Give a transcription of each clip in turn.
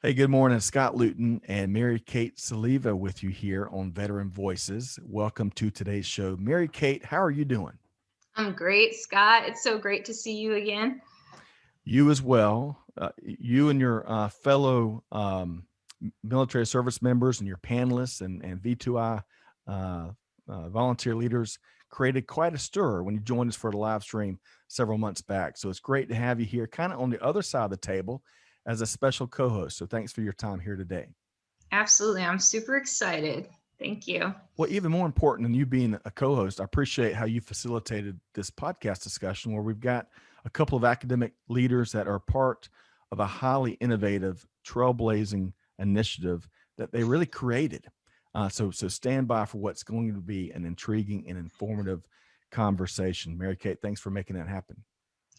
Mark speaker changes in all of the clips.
Speaker 1: Hey, good morning. Scott Luton and Mary Kate Soliva with you here on Veteran Voices. Welcome to today's show. Mary Kate, how are you doing?
Speaker 2: I'm great, Scott. It's so great to see you again.
Speaker 1: You as well. You and your fellow military service members and your panelists and V2I volunteer leaders created quite a stir when you joined us for the live stream several months back. So it's great to have you here, kind of on the other side of the table as a special co-host. So thanks for your time here today.
Speaker 2: Absolutely. I'm super excited. Thank you.
Speaker 1: Well, even more important than you being a co-host, I appreciate how you facilitated this podcast discussion where we've got a couple of academic leaders that are part of a highly innovative, trailblazing initiative that they really created. So stand by for what's going to be an intriguing and informative conversation. Mary Kate, thanks for making that happen.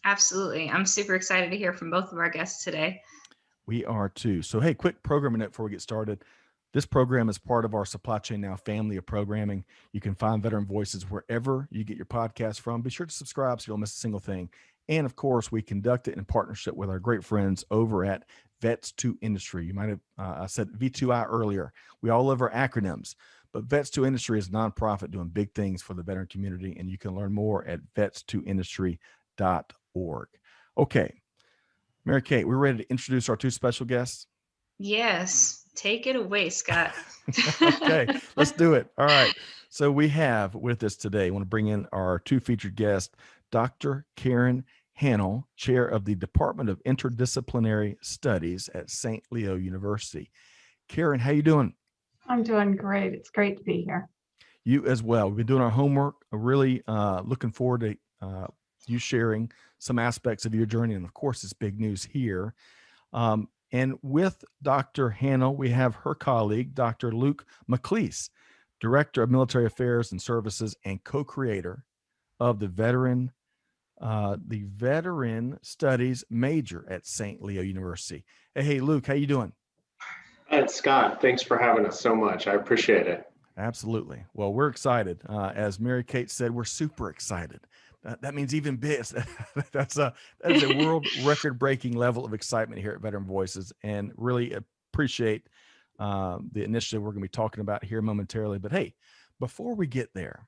Speaker 2: Absolutely. I'm super excited to hear from both of our guests today.
Speaker 1: We are too. So, hey, quick programming note before we get started. This program is part of our Supply Chain Now family of programming. You can find Veteran Voices wherever you get your podcast from. Be sure to subscribe so you don't miss a single thing. And of course, we conduct it in partnership with our great friends over at Vets2Industry. You might have I said V2I earlier. We all love our acronyms, but Vets2Industry is a nonprofit doing big things for the veteran community, and you can learn more at vets2industry.org. Okay, Mary Kate, we're ready to introduce our two special guests.
Speaker 2: Yes. Take it away, Scott.
Speaker 1: Okay, let's do it. All right. So we have with us today, I want to bring in our two featured guests, Dr. Karen Hannel, chair of the Department of Interdisciplinary Studies at St. Leo University. Karen, how you doing?
Speaker 3: I'm doing great. It's great to be here.
Speaker 1: You as well. We've been doing our homework. Really looking forward to you sharing some aspects of your journey. And of course, it's big news here. And with Dr. Hannel, we have her colleague, Dr. Luke McLeese, Director of Military Affairs and Services and co-creator of the Veteran Studies major at St. Leo University. Hey, Luke, how you doing?
Speaker 4: And Scott, thanks for having us so much. I appreciate it.
Speaker 1: Absolutely. Well, we're excited. As Mary Kate said, we're super excited. That means even big. That is a world record-breaking level of excitement here at Veteran Voices, and really appreciate the initiative we're going to be talking about here momentarily. But hey, before we get there,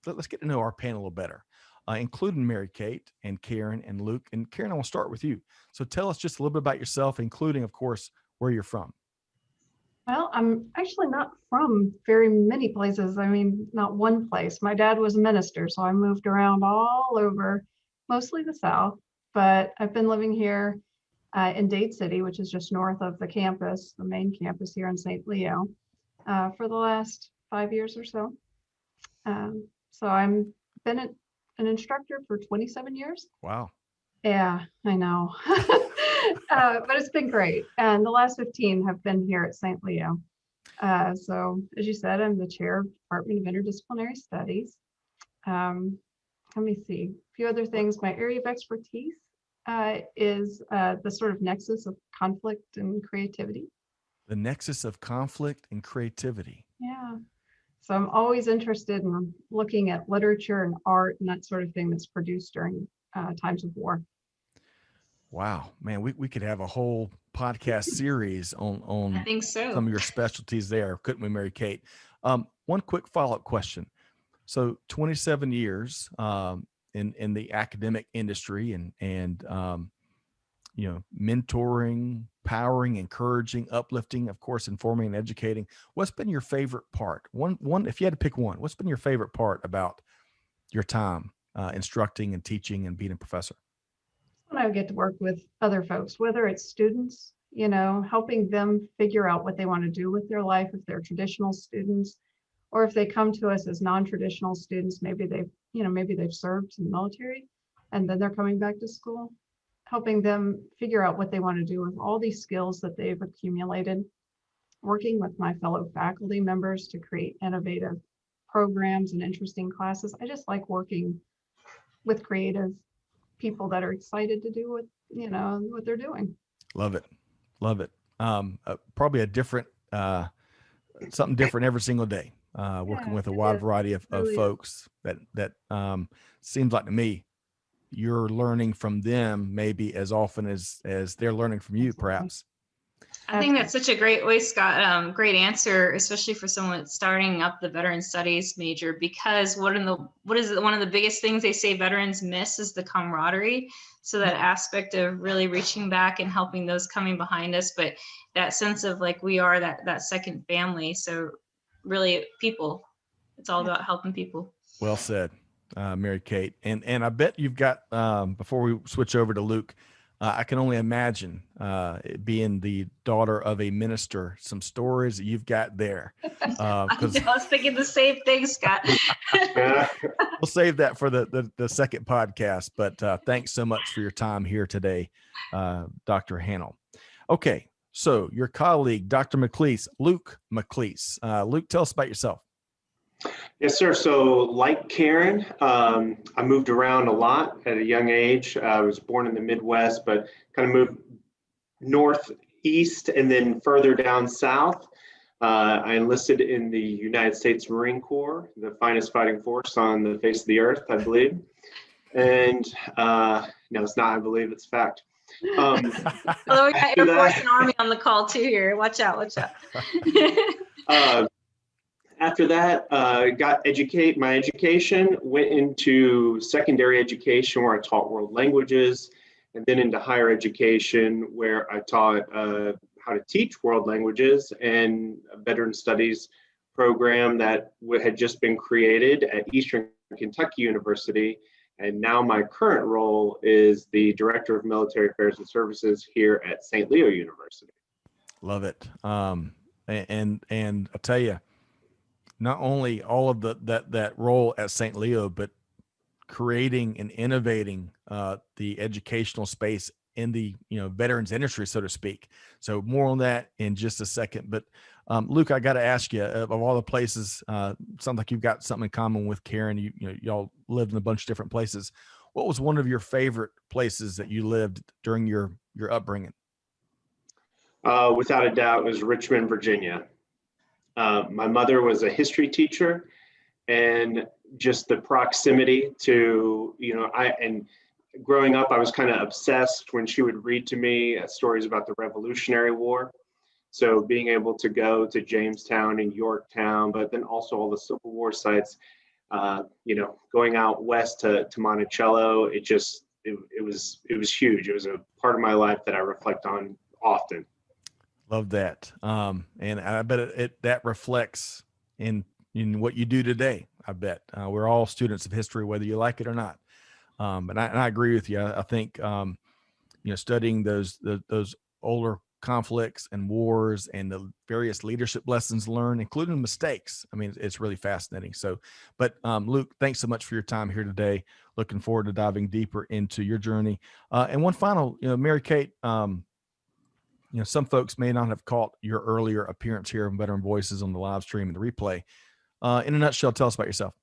Speaker 1: let's get to know our panel a little better, including Mary Kate and Karen and Luke. And Karen, I want to start with you. So tell us just a little bit about yourself, including, of course, where you're from.
Speaker 3: Well, I'm actually not from very many places. I mean, not one place. My dad was a minister, so I moved around all over, mostly the South, but I've been living here in Dade City, which is just north of the campus, the main campus here in St. Leo, for the last 5 years or so. So I'm been an instructor for 27 years.
Speaker 1: Wow.
Speaker 3: Yeah, I know. But it's been great. And the last 15 have been here at St. Leo. So as you said, I'm the chair of Department of Interdisciplinary Studies. Let me see, a few other things. My area of expertise is the sort of nexus of conflict and creativity.
Speaker 1: The nexus of conflict and creativity.
Speaker 3: Yeah. So I'm always interested in looking at literature and art and that sort of thing that's produced during times of war.
Speaker 1: Wow, man, we could have a whole podcast series on
Speaker 2: I think so.
Speaker 1: some of your specialties there, couldn't we, Mary Kate? One quick follow-up question. So 27 years in the academic industry and mentoring, powering, encouraging, uplifting, of course, informing and educating. What's been your favorite part? One, if you had to pick one, what's been your favorite part about your time instructing and teaching and being a professor?
Speaker 3: When I get to work with other folks, whether it's students, helping them figure out what they want to do with their life, if they're traditional students, or if they come to us as non-traditional students, maybe they've served in the military and then they're coming back to school, helping them figure out what they want to do with all these skills that they've accumulated, working with my fellow faculty members to create innovative programs and interesting classes. I just like working with creative people that are excited to do what they're doing.
Speaker 1: Love it. Probably a different something different every single day, working with a wide variety of folks that seems like to me you're learning from them maybe as often as they're learning from you. Perhaps.
Speaker 2: I think that's such a great way, Scott. Great answer, especially for someone starting up the veteran studies major, because one of the biggest things they say veterans miss is the camaraderie. So that aspect of really reaching back and helping those coming behind us, but that sense of like we are that second family. So really people, it's all about helping people.
Speaker 1: Well said, Mary Kate. And I bet you've got, before we switch over to Luke, I can only imagine being the daughter of a minister, some stories that you've got there.
Speaker 2: I was thinking the same thing, Scott.
Speaker 1: We'll save that for the second podcast, but thanks so much for your time here today, Dr. Hannel. Okay, so your colleague, Dr. McLeese, Luke McLeese. Luke, tell us about yourself.
Speaker 4: Yes, sir. So like Karen, I moved around a lot at a young age. I was born in the Midwest, but kind of moved northeast and then further down south. I enlisted in the United States Marine Corps, the finest fighting force on the face of the earth, I believe. And no, it's not, I believe, it's fact.
Speaker 2: Although we got Air Force and Army on the call too here. Watch out, watch out.
Speaker 4: After that, got my education, went into secondary education where I taught world languages, and then into higher education where I taught how to teach world languages and a veteran studies program that had just been created at Eastern Kentucky University. And now my current role is the Director of Military Affairs and Services here at St. Leo University.
Speaker 1: Love it. And I'll tell you, not only all of that role at St. Leo, but creating and innovating the educational space in the veterans industry, so to speak. So more on that in just a second. But Luke, I got to ask you, of all the places, sounds like you've got something in common with Karen. Y'all lived in a bunch of different places. What was one of your favorite places that you lived during your upbringing?
Speaker 4: Without a doubt, it was Richmond, Virginia. My mother was a history teacher, and just the proximity to, and growing up, I was kind of obsessed when she would read to me stories about the Revolutionary War. So being able to go to Jamestown and Yorktown, but then also all the Civil War sites, going out west to Monticello, it was huge. It was a part of my life that I reflect on often.
Speaker 1: Love that. And I bet that reflects in what you do today. I bet we're all students of history, whether you like it or not. And I agree with you. I think, studying those older conflicts and wars and the various leadership lessons learned, including mistakes. I mean, it's really fascinating. So, but Luke, thanks so much for your time here today. Looking forward to diving deeper into your journey. And one final, Mary Kate, some folks may not have caught your earlier appearance here on Veteran Voices on the live stream and the replay. In a nutshell, tell us about yourself.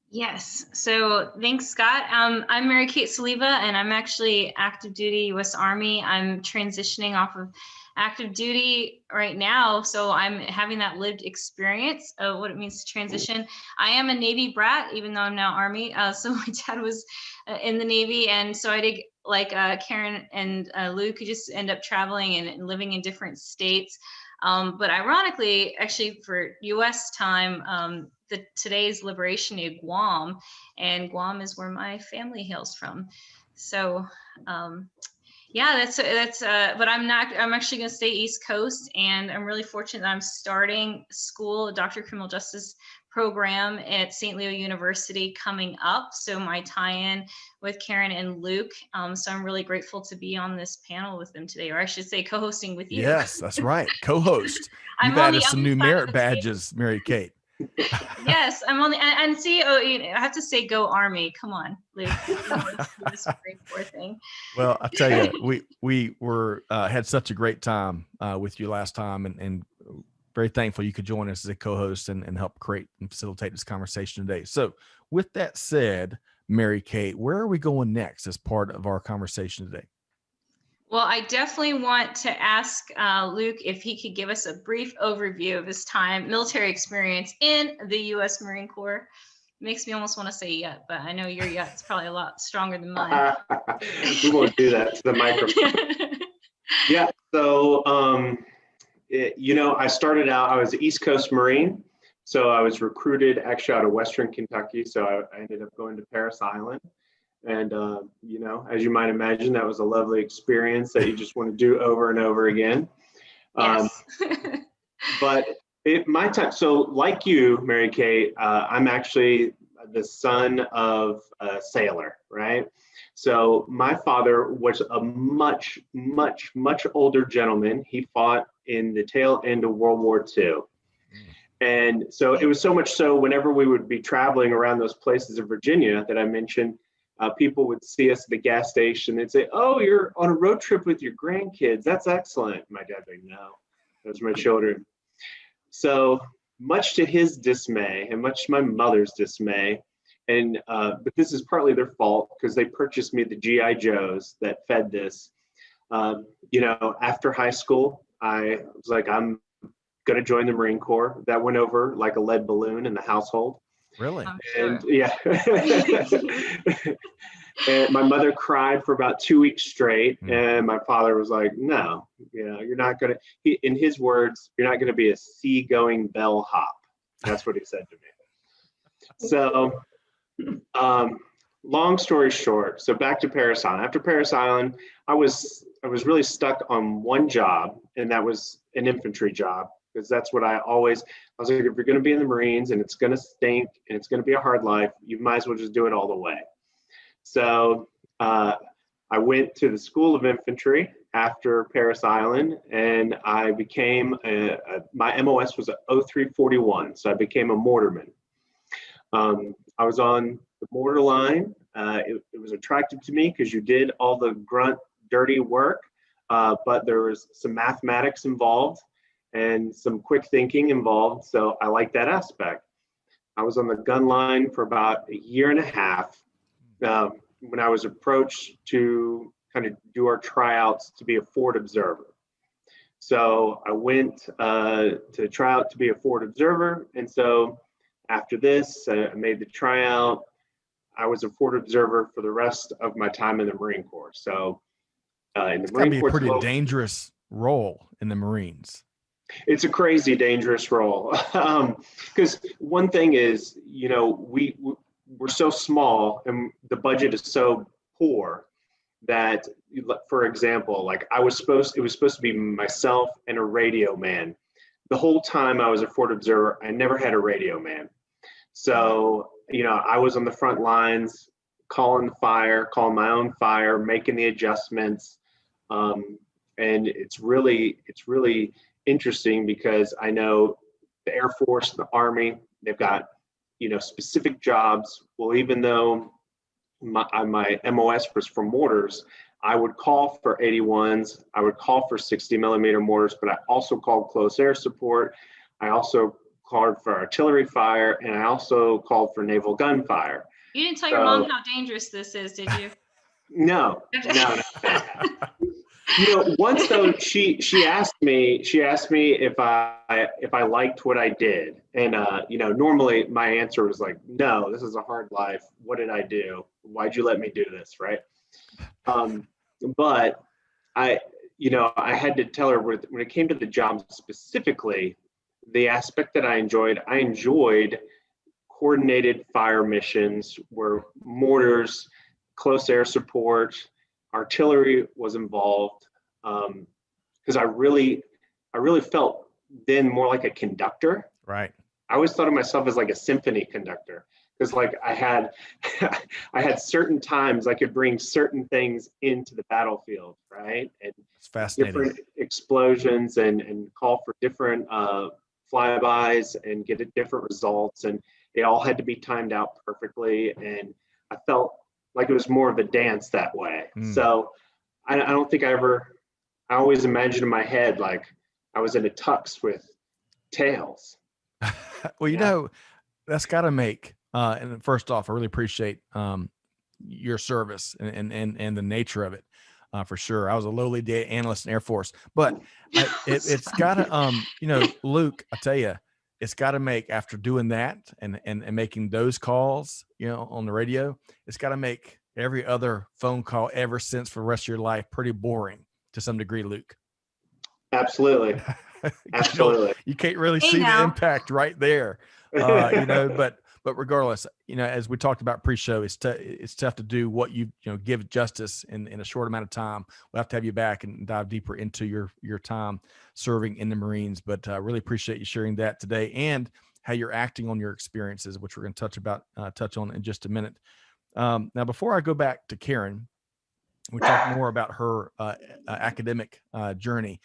Speaker 2: Yes. So thanks, Scott. I'm Mary Kate Soliva, and I'm actually active duty U.S. Army. I'm transitioning off of active duty right now. So I'm having that lived experience of what it means to transition. I am a Navy brat, even though I'm now Army. So my dad was in the Navy. And so I did, like Karen and Luke, could just end up traveling and living in different states. But ironically, actually for U.S. time, today's Liberation Day, Guam, and Guam is where my family hails from. So, yeah, but I'm actually going to stay East Coast, and I'm really fortunate that I'm starting school, a Doctor of Criminal Justice program at St. Leo University coming up. So my tie-in with Karen and Luke. So I'm really grateful to be on this panel with them today, or I should say co-hosting with you.
Speaker 1: Yes, that's right. Co-host. You've added some new merit badges, Mary Kate.
Speaker 2: Yes, I'm on the, and see, I have to say, go Army. Come on, Luke. This great poor thing.
Speaker 1: Well, I tell you, we were had such a great time with you last time, and very thankful you could join us as a co-host and help create and facilitate this conversation today. So with that said, Mary Kate, where are we going next as part of our conversation today?
Speaker 2: Well, I definitely want to ask Luke if he could give us a brief overview of his military experience in the U.S. Marine Corps. Makes me almost want to say yet, but I know your yet's probably a lot stronger than mine.
Speaker 4: We won't do that to the microphone. Yeah. So, I started out, I was an East Coast Marine. So I was recruited actually out of Western Kentucky. So I ended up going to Paris Island. And, as you might imagine, that was a lovely experience that you just want to do over and over again.
Speaker 2: Yes.
Speaker 4: But my time, so like you, Mary Kate, I'm actually the son of a sailor, right? So my father was a much, much, much older gentleman. He fought in the tail end of World War II. And so it was so much so whenever we would be traveling around those places in Virginia that I mentioned, people would see us at the gas station. They'd say, "Oh, you're on a road trip with your grandkids. That's excellent." My dad's like, "No, those are my children." So much to his dismay and much to my mother's dismay, but this is partly their fault because they purchased me the GI Joes that fed this. After high school, I was like, I'm going to join the Marine Corps. That went over like a lead balloon in the household.
Speaker 1: Really?
Speaker 2: I'm sure.
Speaker 4: And yeah. And my mother cried for about 2 weeks straight. And my father was like, "No, you're not going to," in his words, "you're not going to be a seagoing bellhop." That's what he said to me. So, long story short, so back to Paris Island. After Paris Island, I was really stuck on one job, and that was an infantry job, because that's what I was like, if you're going to be in the Marines and it's going to stink and it's going to be a hard life, you might as well just do it all the way. So I went to the School of Infantry after Paris Island, and I became my MOS was a 0341, so I became a mortarman. I was on the mortar line. It was attractive to me because you did all the grunt, dirty work, but there was some mathematics involved and some quick thinking involved. So I like that aspect. I was on the gun line for about a year and a half when I was approached to kind of do our tryouts to be a forward observer. So I went to try out to be a forward observer. And so after this, I made the tryout. I was a forward observer for the rest of my time in the Marine Corps. So in the Marine Corps,
Speaker 1: it's a pretty dangerous role in the Marines.
Speaker 4: It's a crazy dangerous role. Because one thing is, we're so small and the budget is so poor that, for example, like it was supposed to be myself and a radio man. The whole time I was a forward observer, I never had a radio man. So, I was on the front lines, calling my own fire, making the adjustments. And it's really interesting because I know the Air Force, the Army, they've got, specific jobs. Well, even though my MOS was for mortars, I would call for 81s, I would call for 60 millimeter mortars, but I also called close air support. I also called for artillery fire, and I also called for naval gunfire.
Speaker 2: You didn't tell your mom how dangerous this is, did you?
Speaker 4: No. Once though, she asked me if I liked what I did, and normally my answer was like, "No, this is a hard life. What did I do? Why'd you let me do this?" Right? But I had to tell her when it came to the job specifically, the aspect that I enjoyed coordinated fire missions where mortars, close air support, artillery was involved, because I really felt then more like a conductor.
Speaker 1: Right.
Speaker 4: I always thought of myself as like a symphony conductor, because like I had certain times I could bring certain things into the battlefield, right? And
Speaker 1: it's fascinating.
Speaker 4: Different explosions and call for different flybys and get different results, and it all had to be timed out perfectly. And I felt like it was more of a dance that way. So I don't think I always imagined in my head like I was in a tux with tails.
Speaker 1: Well, that's got to make, and first off, I really appreciate your service and the nature of it, for sure. I was a lowly data analyst in Air Force, but it's got to, Luke, I tell you, it's got to make, after doing that and making those calls, on the radio, it's got to make every other phone call ever since for the rest of your life pretty boring to some degree, Luke.
Speaker 4: Absolutely. Absolutely.
Speaker 1: You can't really
Speaker 2: Hey
Speaker 1: see the
Speaker 2: now.
Speaker 1: impact right there, but regardless, as we talked about pre-show, it's tough to do what you give justice in a short amount of time. We'll have to have you back and dive deeper into your time serving in the Marines, but really appreciate you sharing that today and how you're acting on your experiences, which we're going to touch on in just a minute. Now, before I go back to Karen, we talk more about her academic journey.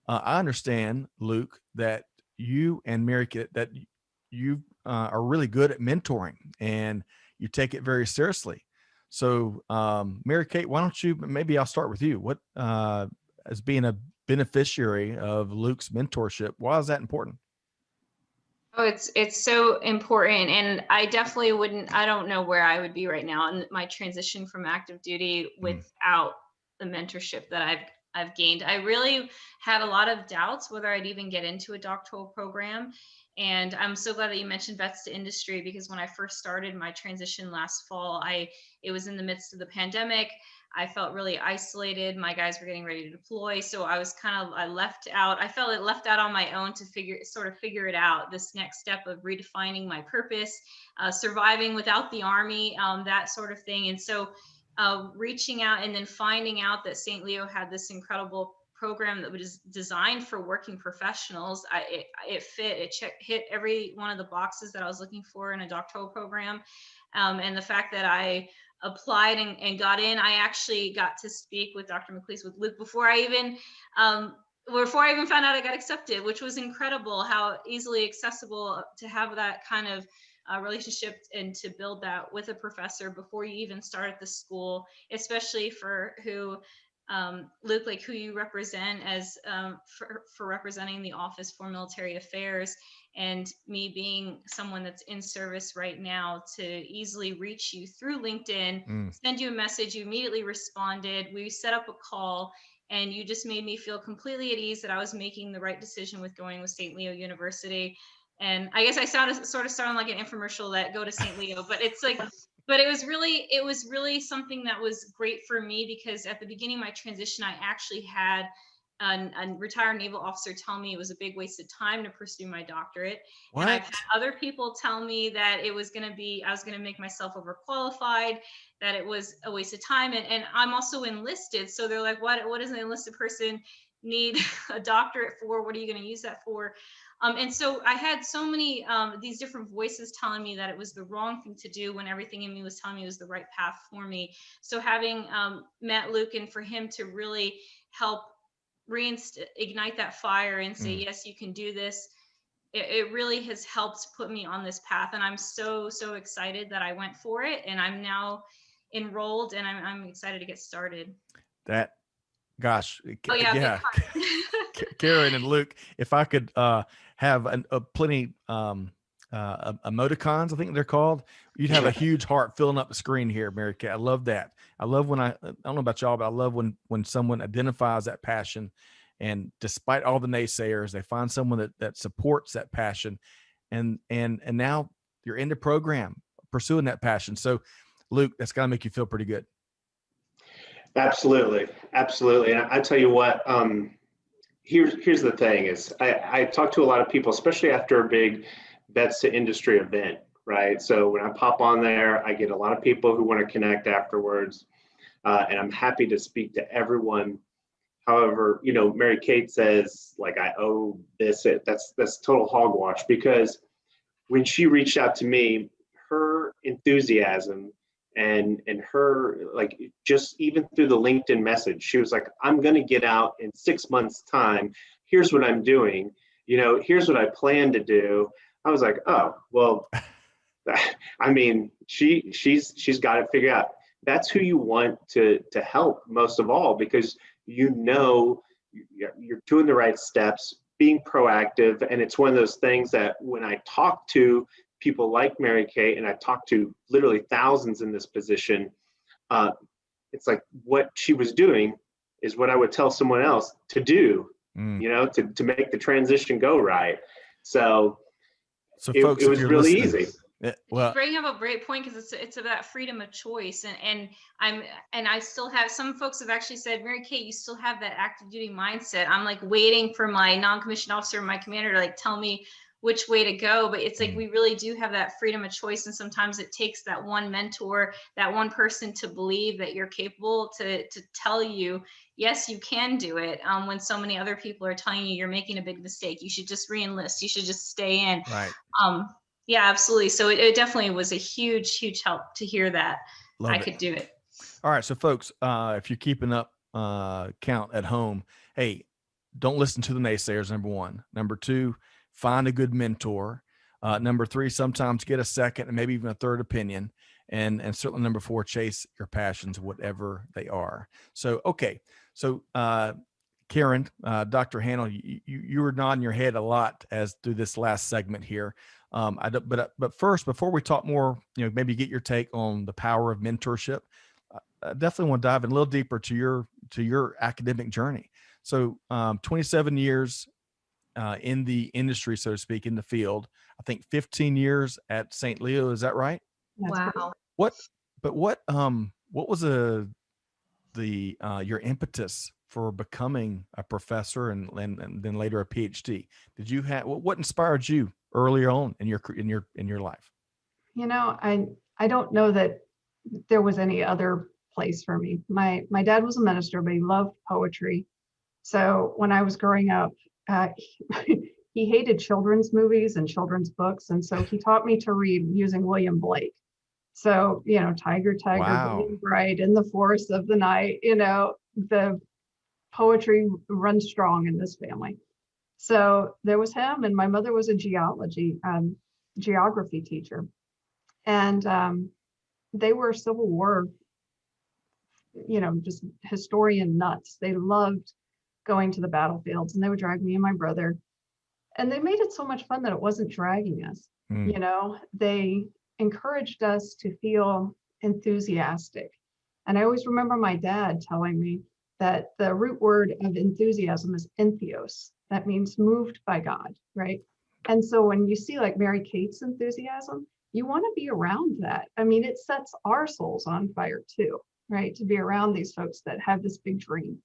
Speaker 1: I understand, Luke, that you and Mary Kate, that you are really good at mentoring and you take it very seriously. So, Mary Kate, why don't you, maybe I'll start with you. What, as being a beneficiary of Luke's mentorship, why is that important?
Speaker 2: Oh, it's so important. And I definitely I don't know where I would be right now in my transition from active duty without the mentorship that I've gained. I really had a lot of doubts whether I'd even get into a doctoral program. And I'm so glad that you mentioned Vets2Industry, because when I first started my transition last fall, it was in the midst of the pandemic. I felt really isolated. My guys were getting ready to deploy. So I felt left out on my own to figure it out, this next step of redefining my purpose, surviving without the Army, that sort of thing. And so reaching out and then finding out that St. Leo had this incredible program that was designed for working professionals. It hit every one of the boxes that I was looking for in a doctoral program. And the fact that I applied and got in, I actually got to speak with Dr. McLeese, with Luke, before I even found out I got accepted, which was incredible how easily accessible to have that kind of relationship and to build that with a professor before you even start at the school, especially for Luke, like who you represent as for representing the Office for Military Affairs, and me being someone that's in service right now, to easily reach you through LinkedIn, send you a message, you immediately responded, we set up a call, and you just made me feel completely at ease that I was making the right decision with going with St. Leo University. And I guess I sort of sounded like an infomercial that go to St. Leo, but it's like, but it was really something that was great for me, because at the beginning of my transition, I actually had a retired naval officer tell me it was a big waste of time to pursue my doctorate.
Speaker 1: What?
Speaker 2: And I've had other people tell me that I was going to make myself overqualified, that it was a waste of time. And I'm also enlisted. So they're like, what does an enlisted person need a doctorate for? What are you going to use that for? And so I had so many these different voices telling me that it was the wrong thing to do, when everything in me was telling me it was the right path for me. So having met Luke, and for him to really help reignite that fire and say, yes, you can do this, it really has helped put me on this path. And I'm so excited that I went for it, and I'm now enrolled, and I'm excited to get started.
Speaker 1: Gosh,
Speaker 2: oh yeah,
Speaker 1: Karen and Luke, if I could have plenty emoticons, I think they're called, you'd have a huge heart filling up the screen here, Mary Kate. I love that. I love when I don't know about y'all, but I love when someone identifies that passion, and despite all the naysayers, they find someone that supports that passion, and now you're in the program pursuing that passion. So, Luke, that's got to make you feel pretty good.
Speaker 4: Absolutely. And I tell you what, here's the thing is I talk to a lot of people, especially after a big Vets2Industry event, right? So when I pop on there, I get a lot of people who want to connect afterwards, and I'm happy to speak to everyone. However, Mary Kate says, like, I owe this, that's total hogwash, because when she reached out to me, her enthusiasm and her, like, just even through the LinkedIn message, she was like, I'm going to get out in 6 months time. Here's what I'm doing. Here's what I plan to do. I was like, oh, well, I mean, she's got it figured out. That's who you want to help most of all, because you're doing the right steps, being proactive. And it's one of those things that when I talk to people like Mary Kate, and I talked to literally thousands in this position, it's like what she was doing is what I would tell someone else to do, to make the transition go right. So
Speaker 1: folks,
Speaker 4: it was really easy.
Speaker 1: Well,
Speaker 2: You bring up a great point, because it's about freedom of choice, and I still have, some folks have actually said, Mary Kate, you still have that active duty mindset. I'm like waiting for my non-commissioned officer, my commander, to like tell me which way to go. But it's like we really do have that freedom of choice, and sometimes it takes that one mentor, that one person to believe that you're capable, to tell you, yes, you can do it, when so many other people are telling you you're making a big mistake, you should just re-enlist, you should just stay in.
Speaker 1: right.
Speaker 2: Yeah, absolutely. So it definitely was a huge help to hear that
Speaker 1: Love
Speaker 2: I
Speaker 1: it.
Speaker 2: could do it.
Speaker 1: All right. So folks, if you're keeping up count at home, hey, don't listen to the naysayers, number one. Number two, find a good mentor. Number three, sometimes get a second and maybe even a third opinion. And certainly number four, chase your passions, whatever they are. So, okay. So, Karen, Dr. Hannel, you were nodding your head a lot as through this last segment here. But first, before we talk more, maybe get your take on the power of mentorship. I definitely want to dive in a little deeper to your academic journey. So, 27 years in the industry, so to speak, in the field. I think 15 years at St. Leo. Is that right?
Speaker 3: That's great.
Speaker 2: Wow.
Speaker 1: What was your impetus for becoming a professor and then later a PhD? Did you have what inspired you earlier on in your life?
Speaker 3: I don't know that there was any other place for me. My dad was a minister, but he loved poetry. So when I was growing up, he hated children's movies and children's books, and so he taught me to read using William Blake. So, Tiger,
Speaker 1: Wow.
Speaker 3: Gleaming bright in the forest of the night, the poetry runs strong in this family. So there was him, and my mother was a geography teacher. And they were Civil War, just historian nuts. They loved going to the battlefields, and they would drag me and my brother. And they made it so much fun that it wasn't dragging us. They encouraged us to feel enthusiastic. And I always remember my dad telling me that the root word of enthusiasm is entheos. That means moved by God, right? And so when you see like Mary Kate's enthusiasm, you want to be around that. I mean, it sets our souls on fire too, right? To be around these folks that have this big dream.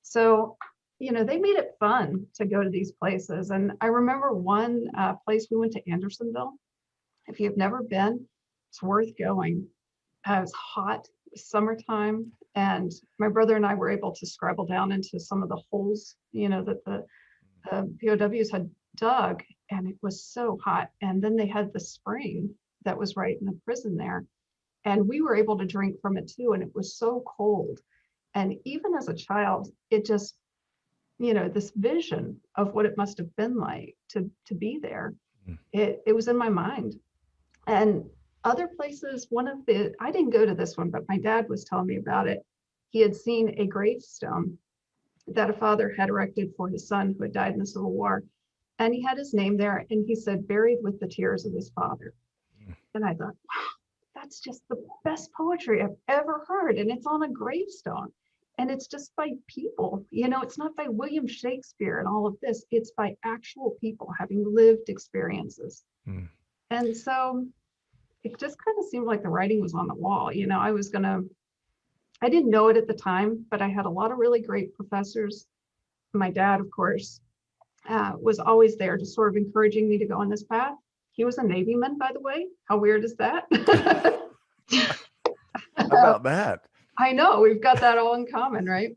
Speaker 3: So, they made it fun to go to these places. And I remember one place we went to, Andersonville. If you've never been, it's worth going. It was hot, summertime, and my brother and I were able to scrabble down into some of the holes, that the POWs had dug, and it was so hot. And then they had the spring that was right in the prison there, and we were able to drink from it too. And it was so cold. And even as a child, it just, this vision of what it must have been like to be there, it was in my mind. And other places, I didn't go to this one, but my dad was telling me about it. He had seen a gravestone that a father had erected for his son who had died in the Civil War. And he had his name there, and he said, buried with the tears of his father. And I thought, wow, that's just the best poetry I've ever heard. And it's on a gravestone. And it's just by people, it's not by William Shakespeare and all of this. It's by actual people having lived experiences. And so it just kind of seemed like the writing was on the wall. I didn't know it at the time, but I had a lot of really great professors. My dad, of course, was always there, just sort of encouraging me to go on this path. He was a Navyman, by the way. How weird is that?
Speaker 1: How about that?
Speaker 3: I know, we've got that all in common, right?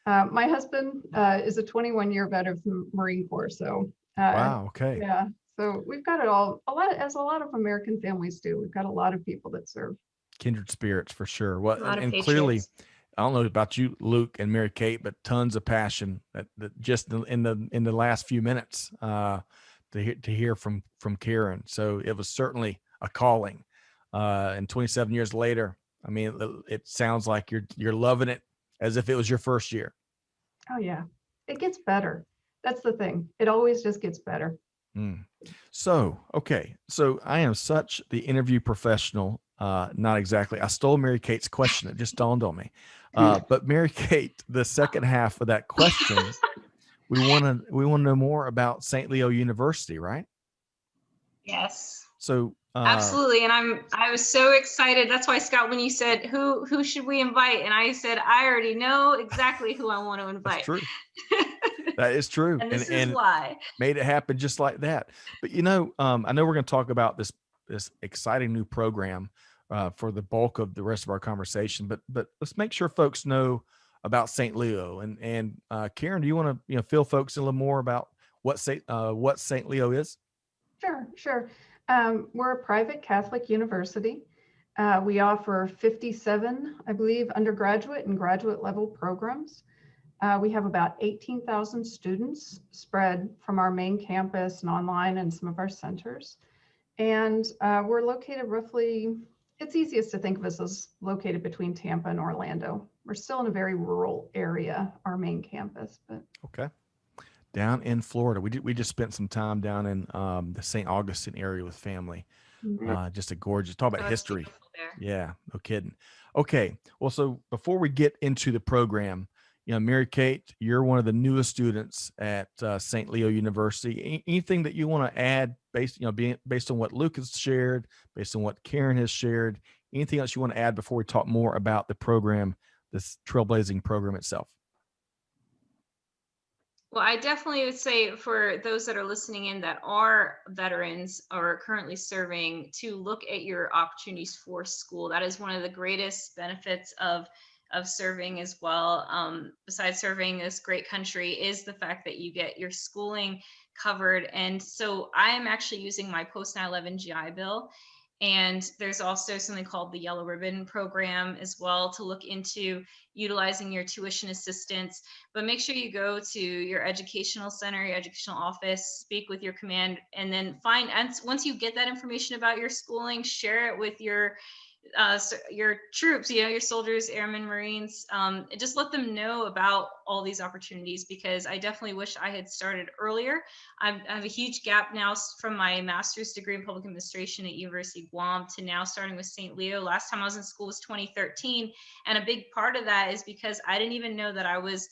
Speaker 3: My husband is a 21-year vet of the Marine Corps. So
Speaker 1: wow. Okay.
Speaker 3: Yeah. So we've got it all, as a lot of American families do. We've got a lot of people that serve.
Speaker 1: Kindred spirits for sure. Well,
Speaker 2: A lot of
Speaker 1: and
Speaker 2: patriots.
Speaker 1: clearly, I don't know about you, Luke and Mary Kate, but tons of passion that just in the last few minutes to hear from Karen. So it was certainly a calling. And 27 years later, I mean, it sounds like you're loving it as if it was your first year.
Speaker 3: Oh yeah, it gets better. That's the thing. It always just gets better.
Speaker 1: So, okay. So I am such the interview professional. Not exactly. I stole Mary Kate's question. It just dawned on me. But Mary Kate, the second half of that question, we want to know more about St. Leo University, right?
Speaker 2: Yes.
Speaker 1: So
Speaker 2: Absolutely. And I was so excited. That's why, Scott, when you said who should we invite? And I said, I already know exactly who I want to
Speaker 1: That's
Speaker 2: invite.
Speaker 1: true. That is true.
Speaker 2: And this is why.
Speaker 1: Made it happen just like that. But I know we're going to talk about this exciting new program for the bulk of the rest of our conversation. But let's make sure folks know about St. Leo. And Karen, do you want to fill folks in a little more about what St. Leo is?
Speaker 3: Sure. We're a private Catholic university. We offer 57, I believe, undergraduate and graduate level programs. We have about 18,000 students spread from our main campus and online and some of our centers. And we're located roughly, it's easiest to think of us as located between Tampa and Orlando. We're still in a very rural area, our main campus. But
Speaker 1: okay. Down in Florida, we just spent some time down in the St. Augustine area with family. Just a gorgeous, talk about history. Yeah, no kidding. Okay, well, so before we get into the program, Mary Kate, you're one of the newest students at St. Leo University. Anything that you want to add based on what Luke has shared, based on what Karen has shared, anything else you want to add before we talk more about the program, this trailblazing program itself?
Speaker 2: Well, I definitely would say for those that are listening in that are veterans or currently serving, to look at your opportunities for school. That is one of the greatest benefits of serving as well. Besides serving this great country, is the fact that you get your schooling covered. And so I am actually using my post 9/11 GI Bill. And there's also something called the Yellow Ribbon Program as well to look into utilizing your tuition assistance. But make sure you go to your educational center, your educational office, speak with your command, and then once you get that information about your schooling, share it with your troops, your soldiers, airmen, Marines. Just let them know about all these opportunities, because I definitely wish I had started earlier. I have a huge gap now from my master's degree in public administration at University of Guam to now starting with St. Leo. Last time I was in school was 2013. And a big part of that is because I didn't even know that I was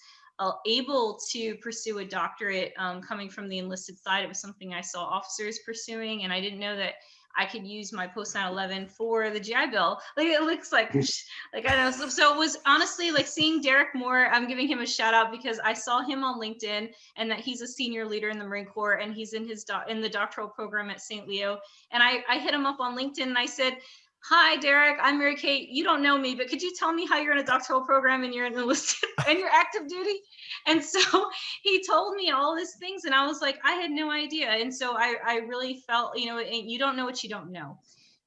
Speaker 2: able to pursue a doctorate coming from the enlisted side. It was something I saw officers pursuing, and I didn't know that I could use my post 9/11 for the GI Bill. Like, it looks like I don't know. So it was honestly like seeing Derek Moore. I'm giving him a shout out because I saw him on LinkedIn, and that he's a senior leader in the Marine Corps, and he's in the doctoral program at St. Leo. And I hit him up on LinkedIn and I said, "Hi, Derek, I'm Mary Kate. You don't know me, but could you tell me how you're in a doctoral program and you're in enlisted and you're active duty?" And so he told me all these things, and I was like, I had no idea. And so I really felt, you don't know what you don't know.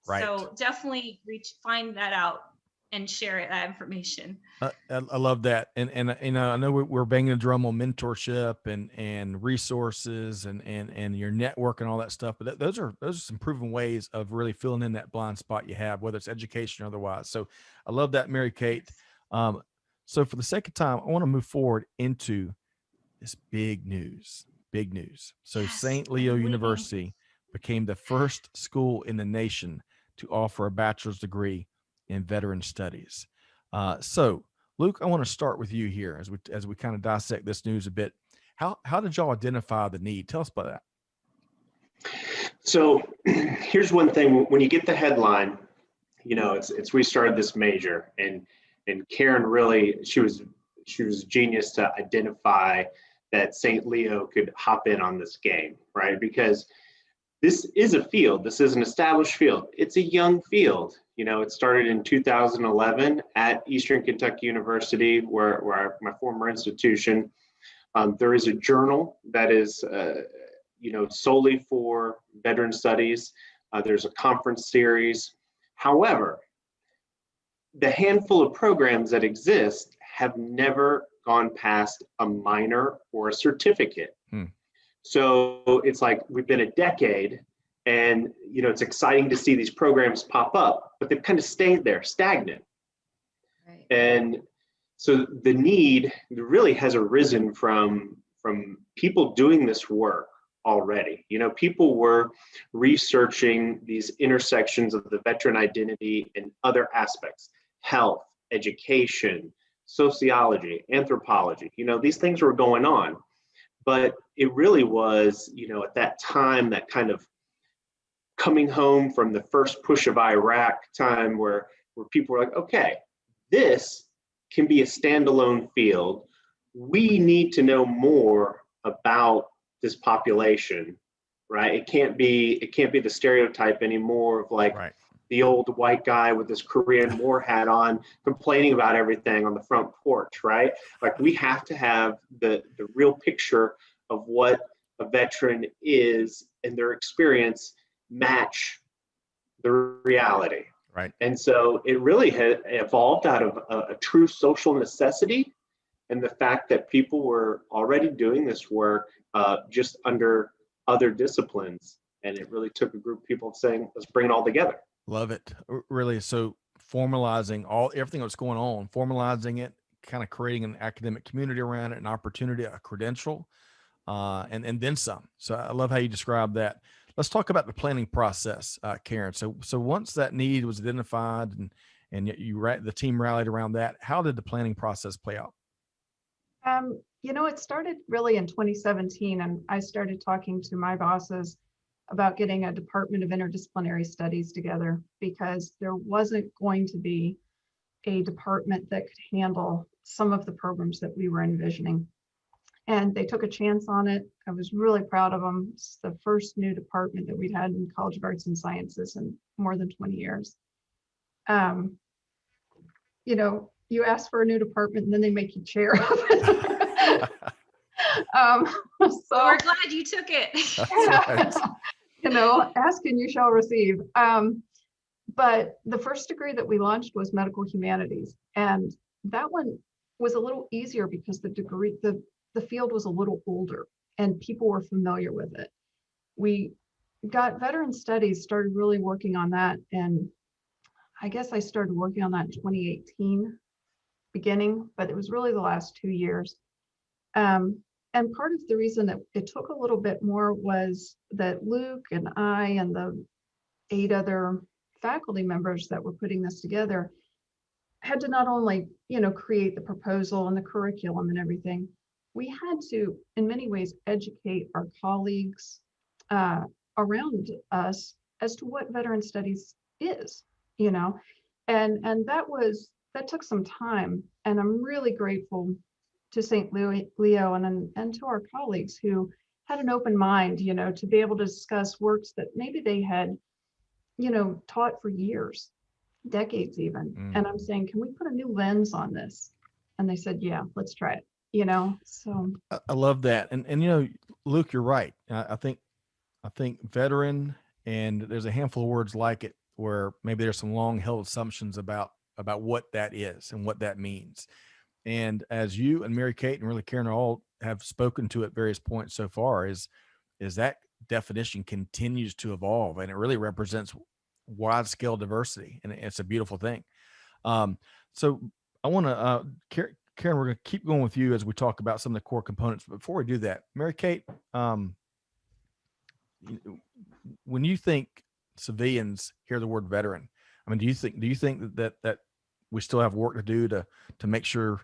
Speaker 2: Right. So definitely find that out and share that information.
Speaker 1: I love that. And I know we're banging a drum on mentorship and resources and your network and all that stuff, but those are some proven ways of really filling in that blind spot you have, whether it's education or otherwise. So I love that, Mary Kate. So for the second time, I want to move forward into this big news. So yes, St. Leo University became the first school in the nation to offer a bachelor's degree in veteran studies. So Luke, I want to start with you here as we kind of dissect this news a bit. How did y'all identify the need? Tell us about that.
Speaker 4: So here's one thing: when you get the headline, it's we started this major, and Karen really, she was a genius to identify that St. Leo could hop in on this game, right? Because this is a field. This is an established field. It's a young field. It started in 2011 at Eastern Kentucky University, where my former institution. There is a journal that is, solely for veteran studies. There's a conference series. However, the handful of programs that exist have never gone past a minor or a certificate. So it's like we've been a decade, and it's exciting to see these programs pop up, but they've kind of stayed there stagnant. Right. And so the need really has arisen from people doing this work already. People were researching these intersections of the veteran identity and other aspects: health, education, sociology, anthropology. These things were going on, but it really was, at that time, that kind of coming home from the first push of Iraq time where people were like, okay, this can be a standalone field. We need to know more about this population, right? It can't be the stereotype anymore of like the old white guy with his Korean War hat on complaining about everything on the front porch, right? Like we have to have the real picture of what a veteran is and their experience match the reality.
Speaker 1: Right.
Speaker 4: And so it really had evolved out of a true social necessity and the fact that people were already doing this work just under other disciplines. And it really took a group of people saying, let's bring it all together.
Speaker 1: Love it. Really. So formalizing everything that's going on, formalizing it, kind of creating an academic community around it, an opportunity, a credential, and then some. So I love how you describe that. Let's talk about the planning process, Karen. So once that need was identified and the team rallied around that, how did the planning process play out?
Speaker 3: It started really in 2017, and I started talking to my bosses about getting a Department of Interdisciplinary Studies together because there wasn't going to be a department that could handle some of the programs that we were envisioning. And they took a chance on it. I was really proud of them. It's the first new department that we'd had in College of Arts and Sciences in more than 20 years. You ask for a new department and then they make you chair of it.
Speaker 2: So we're glad you took it.
Speaker 3: Ask and you shall receive. But the first degree that we launched was medical humanities. And that one was a little easier because the field was a little older and people were familiar with it. We got veteran studies, started really working on that. And I guess I started working on that in 2018 beginning, but it was really the last 2 years. And part of the reason that it took a little bit more was that Luke and I and the 8 other faculty members that were putting this together had to not only, create the proposal and the curriculum and everything, we had to, in many ways, educate our colleagues around us as to what veteran studies is, and that took some time. And I'm really grateful to St. Leo and to our colleagues who had an open mind, to be able to discuss works that maybe they had, taught for years, decades even. And I'm saying, can we put a new lens on this? And they said, yeah, let's try it. So
Speaker 1: I love that. And Luke, you're right. I think veteran, and there's a handful of words like it where maybe there's some long held assumptions about what that is and what that means. And as you and Mary Kate and really Karen all have spoken to at various points so far, is that definition continues to evolve, and it really represents wide scale diversity, and it's a beautiful thing. So I want to, Karen, we're going to keep going with you as we talk about some of the core components. But before we do that, Mary Kate, when you think civilians hear the word veteran, I mean, do you think that we still have work to do to make sure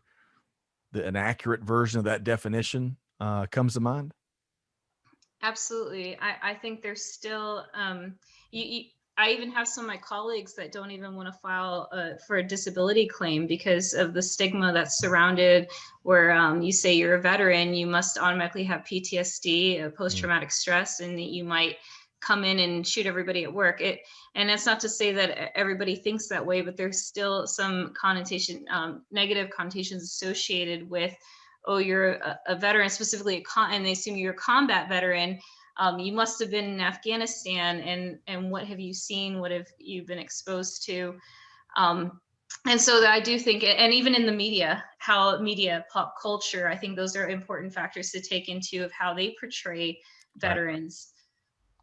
Speaker 1: that an accurate version of that definition comes to mind?
Speaker 2: Absolutely. I think there's still, I even have some of my colleagues that don't even want to file for a disability claim because of the stigma that's surrounded where you say you're a veteran, you must automatically have PTSD, post-traumatic stress, and that you might come in and shoot everybody at work. And that's not to say that everybody thinks that way, but there's still some connotation, negative connotations associated with, oh, you're a veteran, specifically and they assume you're a combat veteran. You must have been in Afghanistan, and what have you seen? What have you been exposed to? And so that I do think, and even in the media, pop culture, I think those are important factors to take into of how they portray veterans.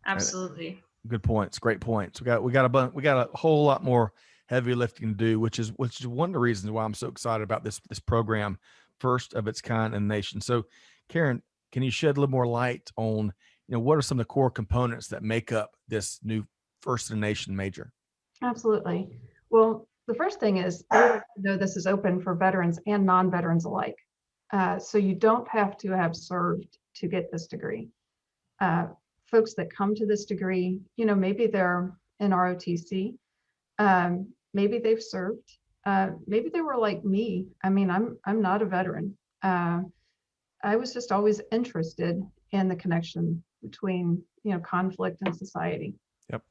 Speaker 2: Right. Absolutely.
Speaker 1: Good points. Great points. We got a whole lot more heavy lifting to do, which is one of the reasons why I'm so excited about this program, first of its kind in the nation. So, Karen, can you shed a little more light on, what are some of the core components that make up this new first in the nation major?
Speaker 3: Absolutely. Well, the first thing is, this is open for veterans and non-veterans alike. So you don't have to have served to get this degree. folks that come to this degree, you know, maybe they're in ROTC, maybe they've served, maybe they were like me. I mean, I'm not a veteran. I was just always interested in the connection between, you know, conflict and society.
Speaker 1: Yep.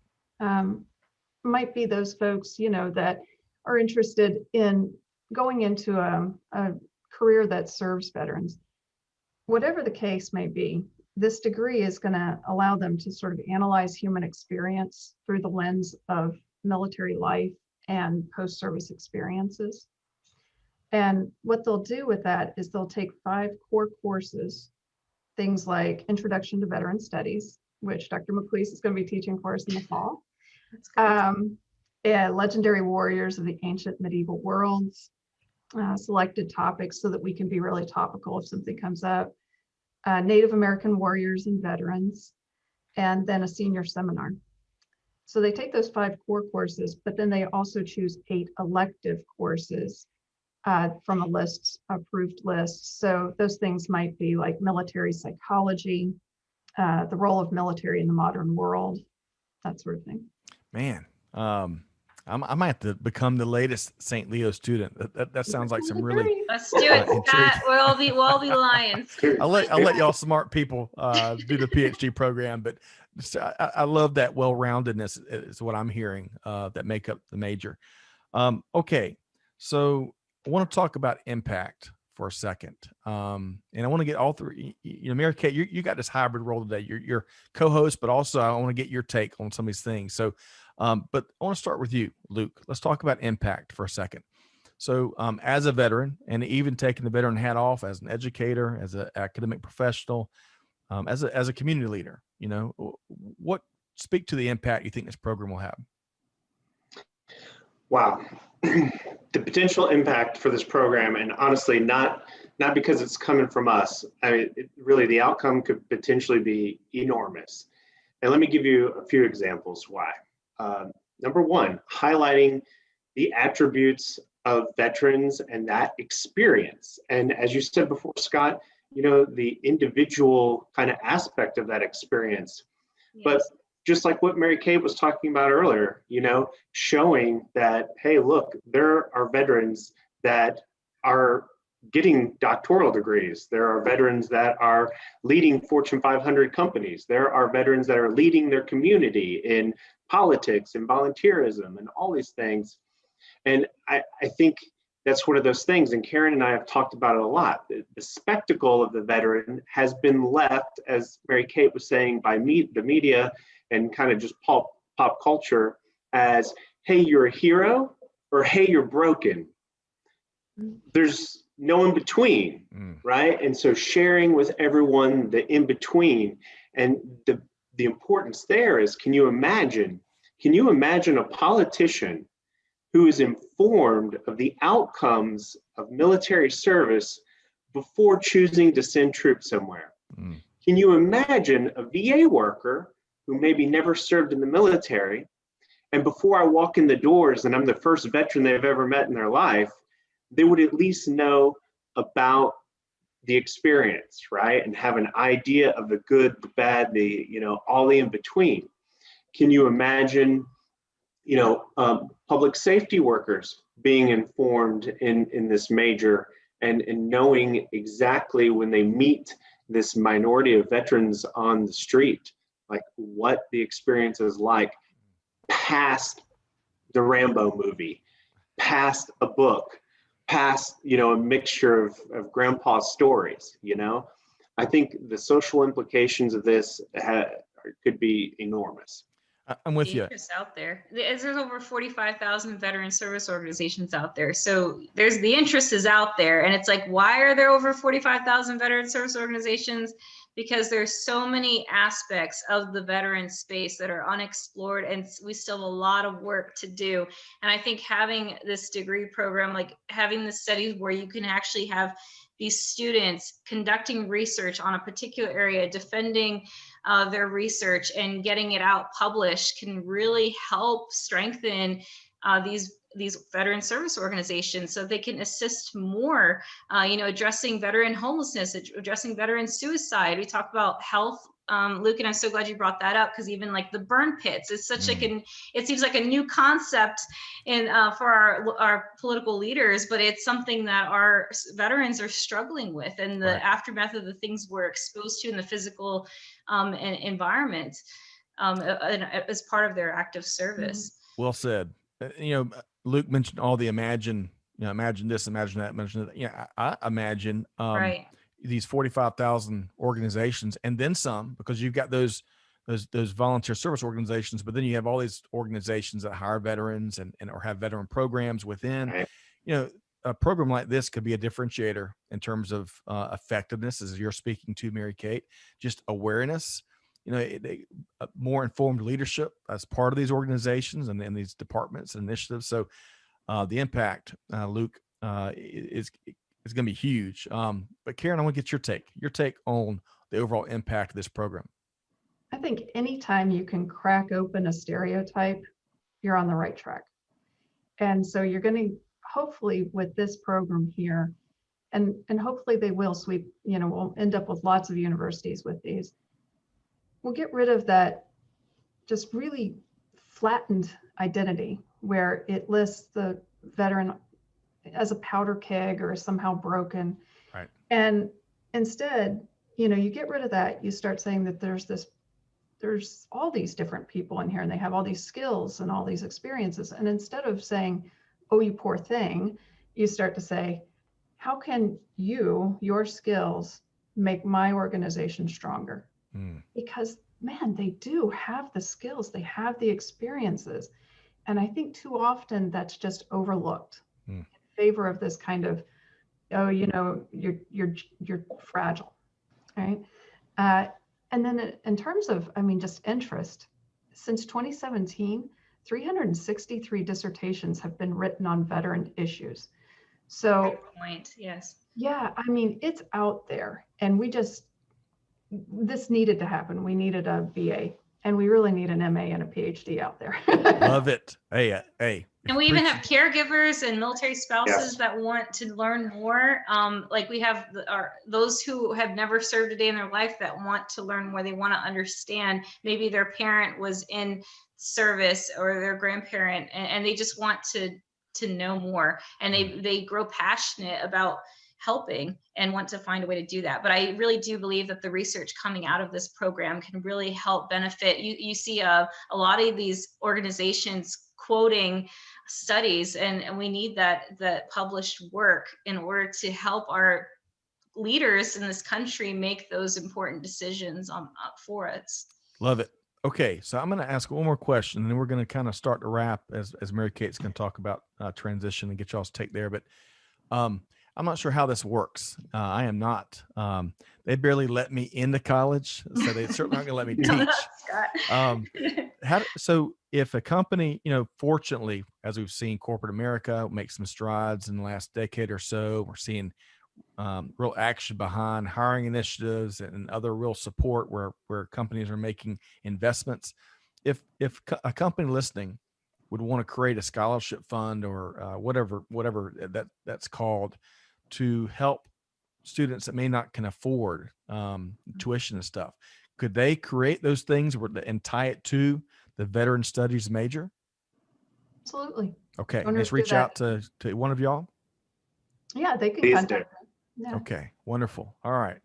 Speaker 3: Might be those folks, you know, that are interested in going into a career that serves veterans. Whatever the case may be, this degree is going to allow them to sort of analyze human experience through the lens of military life and post-service experiences. And what they'll do with that is they'll take 5 core courses, things like Introduction to Veteran Studies, which Dr. McLeese is going to be teaching for us in the fall. Legendary Warriors of the Ancient Medieval Worlds, selected topics so that we can be really topical if something comes up, Native American Warriors and Veterans, and then a senior seminar. So they take those 5 core courses, but then they also choose 8 elective courses from a approved list. So those things might be like military psychology, the role of military in the modern world, that sort of thing.
Speaker 1: Man, I might have to become the latest St. Leo student. That sounds like some really.
Speaker 2: Let's do it, Scott. We'll all be lions.
Speaker 1: I'll let y'all smart people do the PhD program, but I love that well-roundedness is what I'm hearing that make up the major. Okay, so I want to talk about impact for a second, and I want to get all three. You know, Mary Kate, you got this hybrid role today. You're co-host, but also I want to get your take on some of these things. So, but I want to start with you, Luke. Let's talk about impact for a second. So, as a veteran, and even taking the veteran hat off as an educator, as an academic professional, as a community leader, you know, speak to the impact you think this program will have.
Speaker 4: Wow. The potential impact for this program, and honestly, not because it's coming from us. I mean, really, the outcome could potentially be enormous. And let me give you a few examples why. Number one, highlighting the attributes of veterans and that experience. And as you said before, Scott, you know, the individual kind of aspect of that experience. Yes. But just like what Mary Kate was talking about earlier, you know, showing that, hey, look, there are veterans that are getting doctoral degrees. There are veterans that are leading Fortune 500 companies. There are veterans that are leading their community in politics and volunteerism and all these things. And I think that's one of those things, and Karen and I have talked about it a lot. The spectacle of the veteran has been left, as Mary Kate was saying, by the media and kind of just pop culture as, hey, you're a hero, or hey, you're broken. There's no in between, right? And so sharing with everyone the in between, and the importance there is, can you imagine a politician who is informed of the outcomes of military service before choosing to send troops somewhere? Can you imagine a VA worker who maybe never served in the military, and before I walk in the doors and I'm the first veteran they've ever met in their life, they would at least know about the experience, right? And have an idea of the good, the bad, the, you know, all the in between. Can you imagine, you know, public safety workers being informed in this major and knowing exactly when they meet this minority of veterans on the street, like what the experience is like past the Rambo movie, past a book, past, you know, a mixture of grandpa's stories, you know? I think the social implications of this could be enormous.
Speaker 1: I'm with you.
Speaker 2: Out there. There's over 45,000 veteran service organizations out there. So the interest is out there. And it's like, why are there over 45,000 veteran service organizations? Because there's so many aspects of the veteran space that are unexplored, and we still have a lot of work to do. And I think having this degree program, like having the studies where you can actually have these students conducting research on a particular area, defending their research and getting it out published, can really help strengthen these veteran service organizations so they can assist more, you know, addressing veteran homelessness, addressing veteran suicide. We talk about health Luke, and I'm so glad you brought that up, because even like the burn pits is such like it seems like a new concept in for our political leaders, but it's something that our veterans are struggling with, and the aftermath of the things we're exposed to in the physical environment as part of their active service.
Speaker 1: Well said. Luke mentioned all the imagine this, imagine that, imagine that. Yeah, I imagine these 45,000 organizations and then some, because you've got those volunteer service organizations, but then you have all these organizations that hire veterans and or have veteran programs within. A program like this could be a differentiator in terms of effectiveness, as you're speaking to, Mary Kate, just awareness, more informed leadership as part of these organizations and these departments and initiatives. So the impact, Luke, is going to be huge. But Karen, I want to get your take on the overall impact of this program.
Speaker 3: I think anytime you can crack open a stereotype, you're on the right track. And so you're going to, hopefully with this program here, and hopefully they will sweep, we'll end up with lots of universities with these. We'll get rid of that just really flattened identity where it lists the veteran as a powder keg or somehow broken.
Speaker 1: Right.
Speaker 3: And instead, you get rid of that. You start saying that there's all these different people in here and they have all these skills and all these experiences. And instead of saying, oh, you poor thing, you start to say, how can your skills make my organization stronger? Because man, they do have the skills, they have the experiences. And I think too often that's just overlooked in favor of this kind of, oh, you're fragile, right? And then in terms of, just interest, since 2017, 363 dissertations have been written on veteran issues. So,
Speaker 2: great point. Yes.
Speaker 3: Yeah, it's out there, and this needed to happen. We needed a BA, and we really need an MA and a PhD out there.
Speaker 1: Love it. Hey.
Speaker 2: And we even have caregivers and military spouses that want to learn more. Like we have those who have never served a day in their life that want to learn more. They want to understand. Maybe their parent was in service or their grandparent, and they just want to know more. And they grow passionate about helping and want to find a way to do that. But I really do believe that the research coming out of this program can really help benefit. You see a lot of these organizations quoting studies, and we need that published work in order to help our leaders in this country make those important decisions for us.
Speaker 1: Love it. Okay, so I'm going to ask one more question, and then we're going to kind of start to wrap as Mary Kate's going to talk about transition and get y'all's take there. But I'm not sure how this works. I am not. They barely let me into college, so they certainly aren't going to let me teach. So if a company, fortunately, as we've seen, corporate America make some strides in the last decade or so, we're seeing real action behind hiring initiatives and other real support where companies are making investments. If a company listening would want to create a scholarship fund or whatever that's called to help students that may not can afford tuition and stuff, could they create those things and tie it to the veteran studies major?
Speaker 3: Absolutely.
Speaker 1: Okay, let's reach out to one of y'all.
Speaker 3: Yeah, they can contact me. Yeah.
Speaker 1: Okay, wonderful. All right.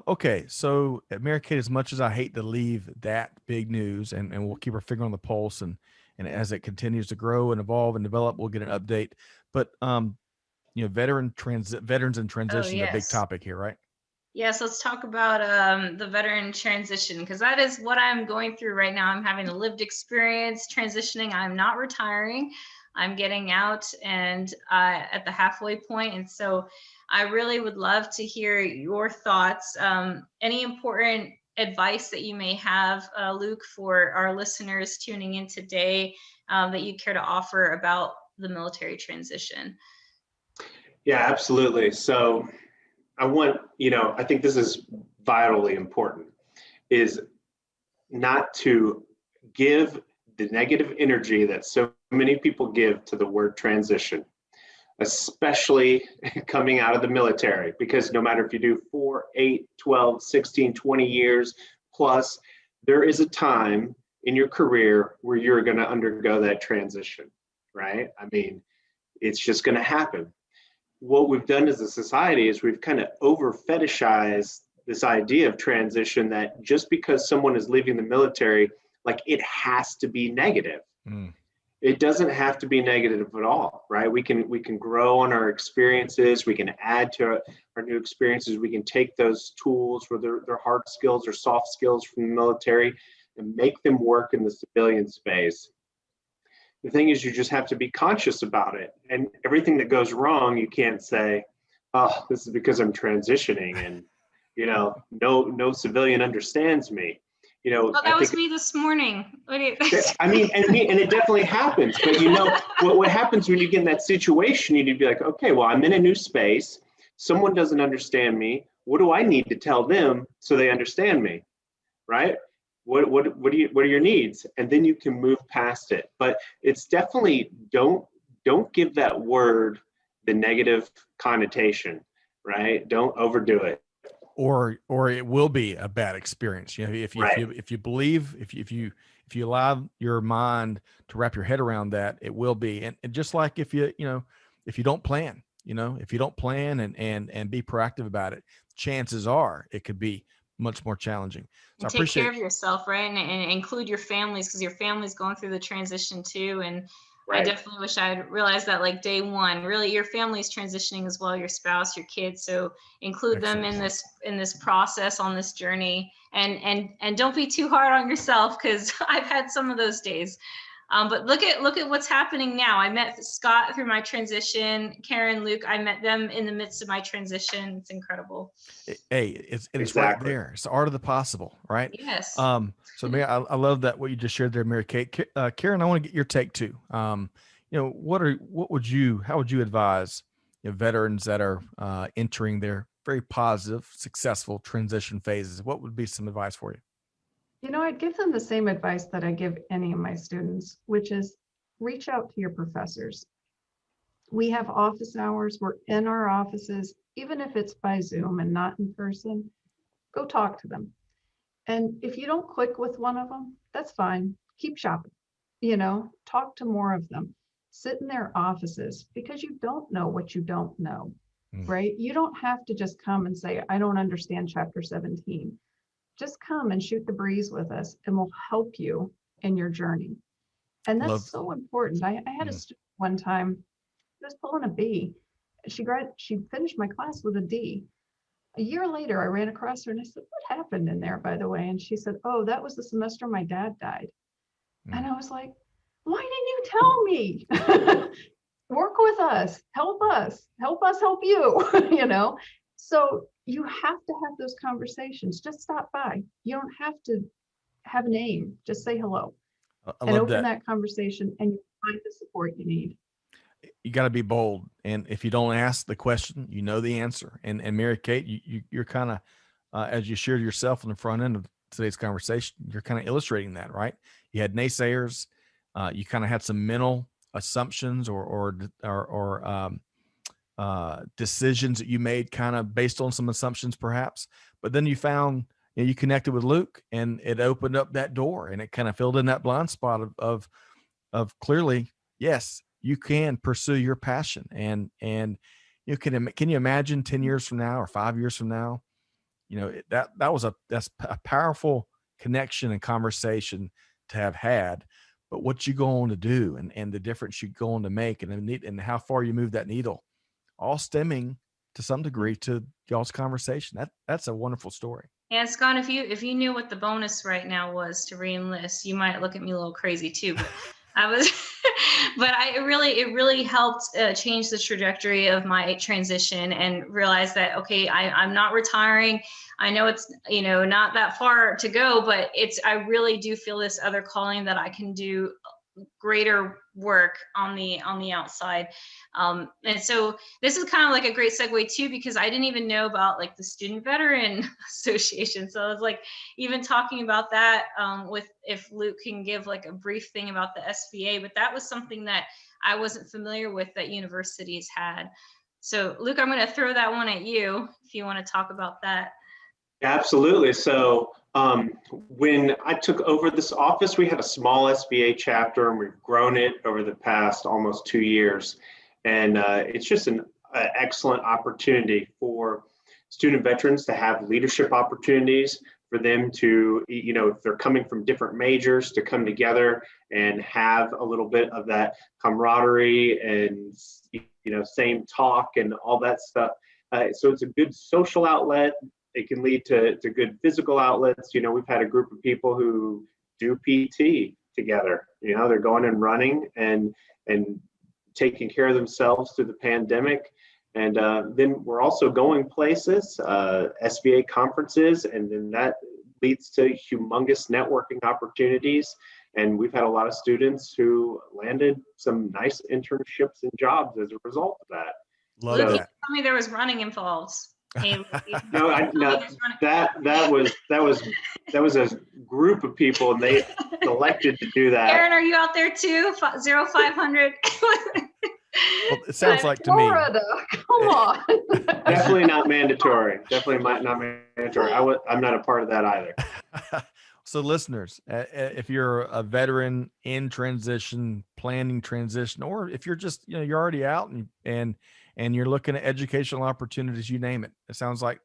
Speaker 1: Okay, so Mary Kate, as much as I hate to leave that big news, and we'll keep our finger on the pulse, and as it continues to grow and evolve and develop, we'll get an update. But veterans and transition is a big topic here, right?
Speaker 2: Yes, let's talk about the veteran transition, because that is what I'm going through right now. I'm having a lived experience transitioning. I'm not retiring. I'm getting out and at the halfway point. And so I really would love to hear your thoughts. Any important advice that you may have, Luke, for our listeners tuning in today that you care to offer about the military transition?
Speaker 4: Yeah, absolutely. So I think this is vitally important, is not to give the negative energy that so many people give to the word transition, especially coming out of the military, because no matter if you do 4, 8, 12, 16, 20 years, Plus, there is a time in your career where you're going to undergo that transition, right? I mean, it's just going to happen. What we've done as a society is we've kind of over fetishized this idea of transition, that just because someone is leaving the military, like it has to be negative. It doesn't have to be negative at all, right? We can grow on our experiences. We can add to our new experiences. We can take those tools, whether they're hard skills or soft skills from the military, and make them work in the civilian space. The thing is, you just have to be conscious about it. And everything that goes wrong, you can't say, oh, this is because I'm transitioning and, you know, no civilian understands me. You know,
Speaker 2: oh, that was me this morning.
Speaker 4: I mean, and it definitely happens. But you know, what happens when you get in that situation, you need to be like, okay, well, I'm in a new space. Someone doesn't understand me. What do I need to tell them so they understand me, right? What are your needs? And then you can move past it. But it's definitely, don't give that word the negative connotation, right? Don't overdo it.
Speaker 1: Or it will be a bad experience. You know, if you believe, if you allow your mind to wrap your head around that, it will be. And just like if you don't plan, if you don't plan and be proactive about it, chances are it could be much more challenging. So
Speaker 2: and take care of yourself, right? And include your families, because your family's going through the transition too. And right. I definitely wish I had realized that like day one. Really, your family's transitioning as well, your spouse, your kids. So include
Speaker 1: Excellent.
Speaker 2: them in this process, on this journey, and don't be too hard on yourself, because I've had some of those days. But look at what's happening now. I met Scott through my transition. Karen, Luke, I met them in the midst of my transition. It's incredible.
Speaker 1: Hey, it's right there. It's the art of the possible, right?
Speaker 2: Yes.
Speaker 1: So Mary, I love that what you just shared there, Mary Kate. Karen, I want to get your take too. How would you advise veterans that are entering their very positive, successful transition phases? What would be some advice for you?
Speaker 3: I'd give them the same advice that I give any of my students, which is reach out to your professors. We have office hours. We're in our offices, even if it's by Zoom and not in person. Go talk to them. And if you don't click with one of them, that's fine. Keep shopping. Talk to more of them. Sit in their offices, because you don't know what you don't know, right? You don't have to just come and say, I don't understand chapter 17. Just come and shoot the breeze with us, and we'll help you in your journey. And that's so important. I had a student one time who was pulling a B. She finished my class with a D. A year later, I ran across her and I said, what happened in there, by the way? And she said, oh, that was the semester my dad died. And I was like, why didn't you tell me? Work with us, help help you, So you have to have those conversations. Just stop by. You don't have to have a name. Just say hello and open that conversation, and you'll find the support you need.
Speaker 1: You got to be bold. And if you don't ask the question, you know the answer. And Mary Kate, you're kind of, as you shared yourself on the front end of today's conversation, you're kind of illustrating that, right? You had naysayers. You kind of had some mental assumptions or decisions that you made kind of based on some assumptions perhaps, but then you found, you connected with Luke, and it opened up that door, and it kind of filled in that blind spot of clearly, yes, you can pursue your passion. And can you imagine 10 years from now or 5 years from now, that's a powerful connection and conversation to have had, but what you go on to do and the difference you go on to make, and how far you move that needle, all stemming to some degree to y'all's conversation. That's a wonderful story.
Speaker 2: Yeah, Scott, if you knew what the bonus right now was to re-enlist, you might look at me a little crazy too. But it really helped change the trajectory of my transition, and realize that, okay, I'm not retiring. I know it's, not that far to go, but I really do feel this other calling that I can do greater work on the outside. And so this is kind of like a great segue too, because I didn't even know about like the Student Veteran Association. So I was like, even talking about that with, if Luke can give like a brief thing about the SVA, but that was something that I wasn't familiar with that universities had. So Luke, I'm going to throw that one at you if you want to talk about that.
Speaker 4: Absolutely. So when I took over this office, we had a small SBA chapter, and we've grown it over the past almost 2 years. And it's just an excellent opportunity for student veterans to have leadership opportunities, for them to, if they're coming from different majors, to come together and have a little bit of that camaraderie and, same talk and all that stuff. So it's a good social outlet. It can lead to good physical outlets. We've had a group of people who do PT together. They're going and running and taking care of themselves through the pandemic. And then we're also going places, SVA conferences, and then that leads to humongous networking opportunities. And we've had a lot of students who landed some nice internships and jobs as a result of that.
Speaker 1: Love
Speaker 2: Luke, you
Speaker 1: that.
Speaker 2: told me there was running involved. Hey,
Speaker 4: No, that was a group of people, and they elected to do that.
Speaker 2: Karen, are you out there too? 0500.
Speaker 1: Well, it sounds like to me.
Speaker 3: Florida, come on.
Speaker 4: Definitely not mandatory. Definitely not mandatory. I'm not a part of that either.
Speaker 1: So listeners, if you're a veteran in transition, planning transition, or if you're just, you're already out and you're looking at educational opportunities, you name it. It sounds like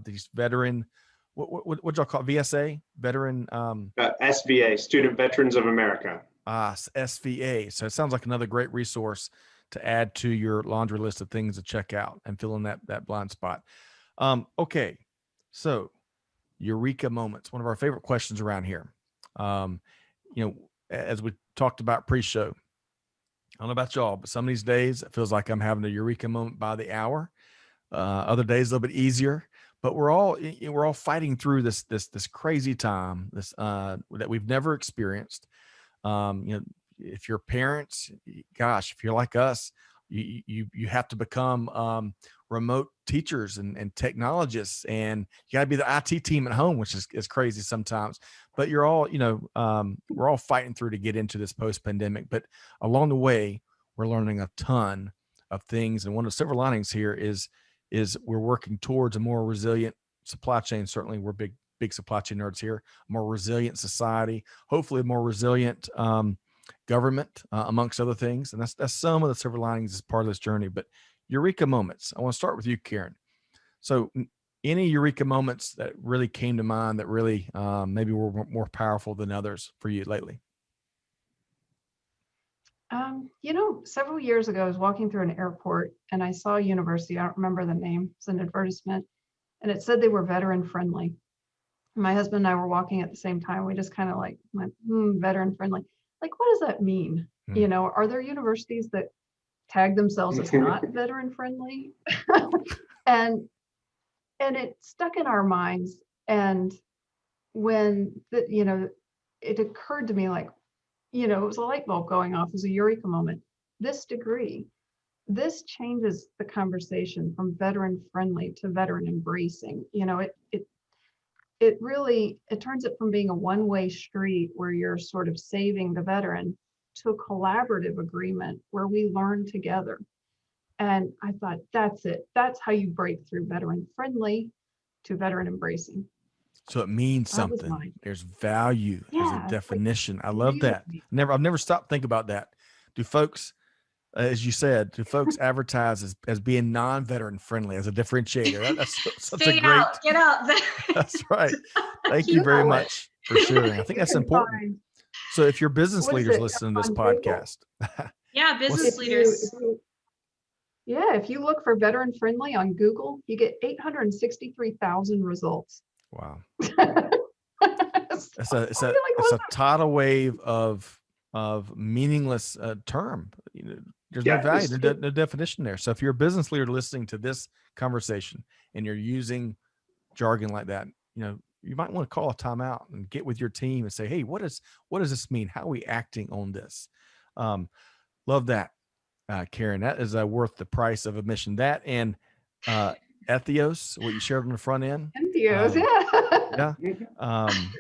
Speaker 1: these veteran, what y'all call it? VSA, veteran?
Speaker 4: SVA, Student Veterans of America.
Speaker 1: SVA. So it sounds like another great resource to add to your laundry list of things to check out and fill in that blind spot. Okay, so Eureka Moments, one of our favorite questions around here. As we talked about pre-show, I don't know about y'all, but some of these days it feels like I'm having a Eureka moment by the hour. Other days a little bit easier, but we're all fighting through this crazy time, that we've never experienced. If you're parents, gosh, if you're like us, you have to become remote teachers and technologists, and you got to be the IT team at home, which is crazy sometimes. But you're all, we're all fighting through to get into this post-pandemic. But along the way, we're learning a ton of things, and one of the silver linings here is we're working towards a more resilient supply chain. Certainly, we're big supply chain nerds here. A more resilient society, hopefully, a more resilient government, amongst other things. And that's some of the silver linings as part of this journey. But Eureka Moments, I want to start with you, Karen. So any Eureka Moments that really came to mind that really maybe were more powerful than others for you lately?
Speaker 3: Several years ago, I was walking through an airport and I saw a university. I don't remember the name. It's an advertisement, and it said they were veteran friendly. My husband and I were walking at the same time. We just kind of like went, veteran friendly. Like, what does that mean? Are there universities that tag themselves as not veteran friendly? and it stuck in our minds. And when it occurred to me, like, it was a light bulb going off. It was a Eureka moment. This degree, this changes the conversation from veteran friendly to veteran embracing. It really turns it from being a one-way street where you're sort of saving the veteran to a collaborative agreement where we learn together. And I thought, that's it. That's how you break through veteran friendly to veteran embracing.
Speaker 1: So it means something. There's value as a definition. I love that. I've never stopped thinking about that. Do folks, as you said, advertise as being non-veteran friendly as a differentiator? That's such a great.
Speaker 2: Get out.
Speaker 1: That's right. Thank you very much for sharing. I think that's important. So if your business leaders listen to this podcast,
Speaker 2: yeah, business leaders.
Speaker 3: If you look for veteran friendly on Google, you get 863,000 results.
Speaker 1: Wow. It's a tidal wave of meaningless term. There's no value, no definition there. So if you're a business leader listening to this conversation and you're using jargon like that, you might want to call a timeout and get with your team and say, hey, what does this mean? How are we acting on this? Love that, Karen. That is worth the price of admission. That and ethos, what you shared on the front end.
Speaker 3: Ethos,
Speaker 1: yeah.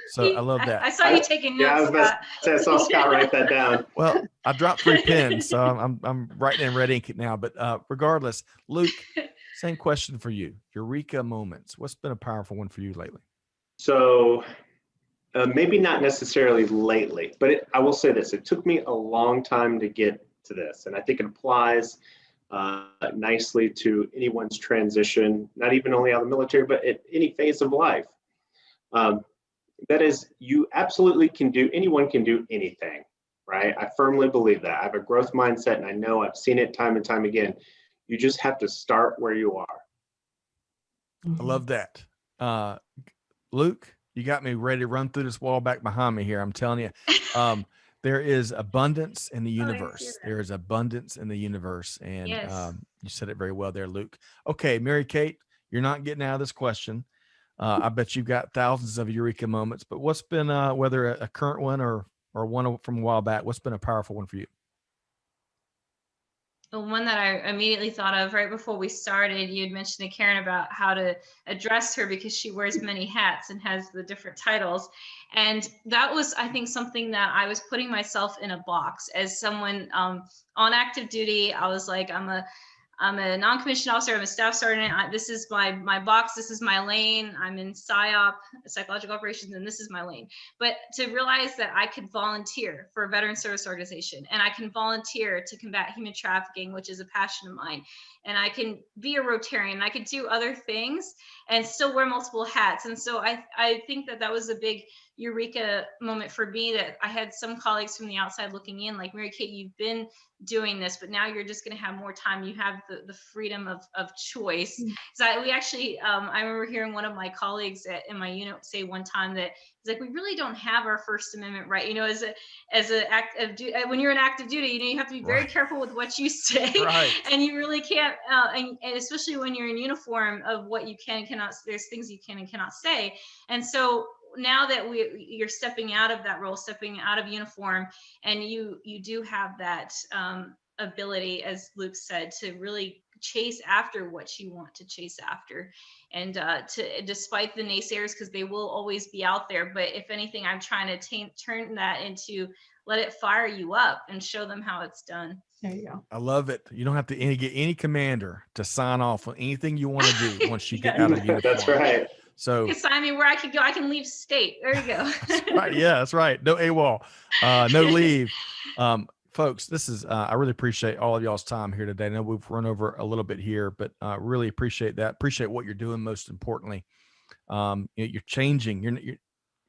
Speaker 1: So I love that.
Speaker 2: I saw you taking notes.
Speaker 4: Yeah, I was about to say, I saw Scott write that down.
Speaker 1: Well, I dropped 3 pens, so I'm writing in red ink now. But regardless, Luke, Same question for you. Eureka moments. What's been a powerful one for you lately?
Speaker 4: So maybe not necessarily lately, but I will say this. It took me a long time to get to this. And I think it applies nicely to anyone's transition, not even only out of the military, but at any phase of life. That is, you absolutely can do, anyone can do anything, right? I firmly believe that. I have a growth mindset, and I know I've seen it time and time again. You just have to start where you are.
Speaker 1: I love that. Luke, you got me ready to run through this wall back behind me here. I'm telling you, there is abundance in the universe. There is abundance in the universe. And
Speaker 2: Yes.
Speaker 1: You said it very well there, Luke. Okay, Mary Kate, you're not getting out of this question. I bet you've got thousands of Eureka moments, but what's been, whether a current one or one from a while back, what's been a powerful one for you?
Speaker 2: The one that I immediately thought of right before we started, you had mentioned to Karen about how to address her because she wears many hats and has the different titles. And that was, I think, something that I was putting myself in a box as someone on active duty. I was like, I'm a non-commissioned officer. I'm a staff sergeant. This is my box. This is my lane. I'm in PSYOP, psychological operations, and this is my lane. But to realize that I could volunteer for a veteran service organization, and I can volunteer to combat human trafficking, which is a passion of mine, and I can be a Rotarian, and I could do other things and still wear multiple hats. And so I think that was a big Eureka moment for me, that I had some colleagues from the outside looking in, like, Mary Kate, you've been doing this, but now you're just going to have more time. You have the freedom of choice. So we actually, I remember hearing one of my colleagues in my unit say one time that it's like, we really don't have our First Amendment right. You know, when you're in active duty, you know, you have to be very careful with what you say, and you really can't, and especially when you're in uniform, of what you can and cannot. There's things you can and cannot say, and so now that you're stepping out of that role, stepping out of uniform, and you do have that ability, as Luke said, to really chase after what you want to chase after, and to, despite the naysayers, because they will always be out there. But if anything, I'm trying to turn that into, let it fire you up and show them how it's done.
Speaker 3: There you go.
Speaker 1: I love it. You don't have to get any commander to sign off on anything you want to do once you get out of uniform.
Speaker 4: That's right.
Speaker 1: So
Speaker 2: you can sign me where I could go. I can leave state. There you go.
Speaker 1: That's right. Yeah, that's right. No AWOL, no leave. Folks, this is, I really appreciate all of y'all's time here today. I know we've run over a little bit here, but really appreciate that. Appreciate what you're doing. Most importantly, you're changing. You're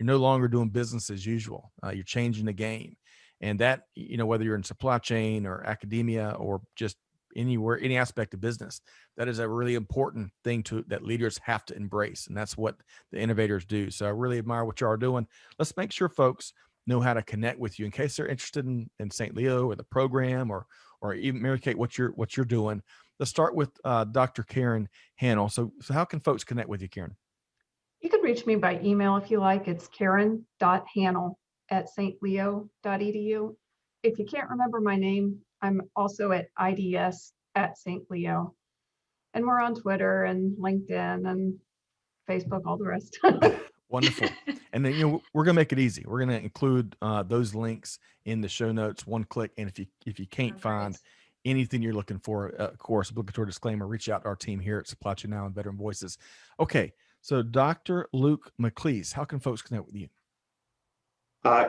Speaker 1: no longer doing business as usual. You're changing the game. And that, you know, whether you're in supply chain or academia or just anywhere, any aspect of business, that is a really important thing that leaders have to embrace. And that's what the innovators do. So I really admire what you are doing. Let's make sure folks know how to connect with you in case they're interested in St. Leo or the program, or even Mary Kate, what you're doing. Let's start with Dr. Karen Hannel. So how can folks connect with you, Karen?
Speaker 3: You can reach me by email if you like. It's karen.hannel@stleo.edu. If you can't remember my name, I'm also at IDS@St. Leo. And we're on Twitter and LinkedIn and Facebook, all the rest.
Speaker 1: Wonderful. And then, you know, we're going to make it easy. We're going to include those links in the show notes, one click. And if you can't find anything you're looking for, of course, obligatory disclaimer, reach out to our team here at Supply Chain Now and Veteran Voices. Okay. So Dr. Luke McLeese, how can folks connect with you?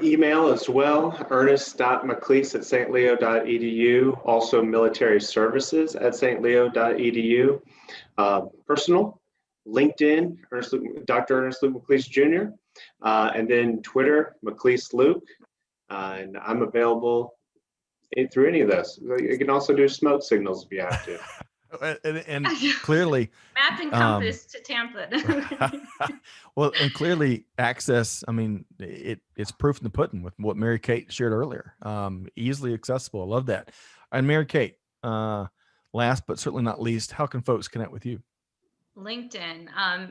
Speaker 4: Email as well, ernest.mcleese@stleo.edu, also military services @stleo.edu. Personal, LinkedIn, Dr. Ernest Luke McLeese Jr., and then Twitter, McLeese Luke, and I'm available through any of those. You can also do smoke signals if you have to.
Speaker 1: And clearly
Speaker 2: map and compass to Tampa.
Speaker 1: Well, and clearly access, I mean, it's proof in the pudding with what Mary Kate shared earlier. Easily accessible. I love that. And Mary Kate, last but certainly not least, how can folks connect with you?
Speaker 2: LinkedIn,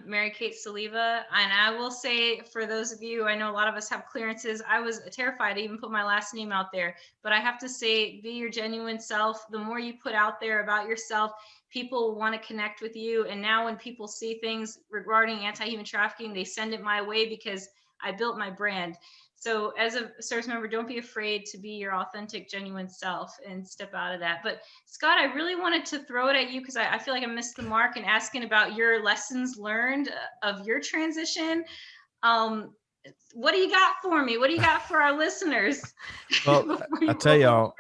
Speaker 2: Mary Kate Soliva. And I will say, for those of you, I know a lot of us have clearances. I was terrified to even put my last name out there, but I have to say, be your genuine self. The more you put out there about yourself, people want to connect with you. And now when people see things regarding anti-human trafficking, they send it my way because I built my brand. So as a service member, don't be afraid to be your authentic, genuine self and step out of that. But Scott, I really wanted to throw it at you because I feel like I missed the mark in asking about your lessons learned of your transition. What do you got for me? What do you got for our listeners?
Speaker 1: Well, I tell y'all,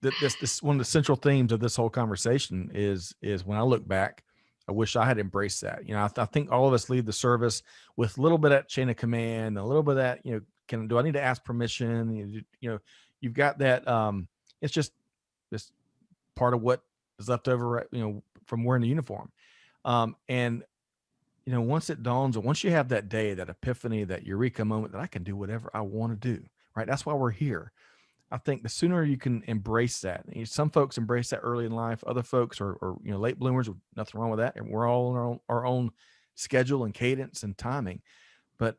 Speaker 1: this one of the central themes of this whole conversation is when I look back, I wish I had embraced that. You know, I think all of us leave the service with a little bit of that chain of command, a little bit of that, you know, do I need to ask permission? You know, you've got that. It's just this part of what is left over, you know, from wearing the uniform. And you know, once it dawns, or once you have that day, that epiphany, that eureka moment, that I can do whatever I want to do, right? That's why we're here. I think the sooner you can embrace that, some folks embrace that early in life, other folks are you know, late bloomers, nothing wrong with that. And we're all on our own schedule and cadence and timing, but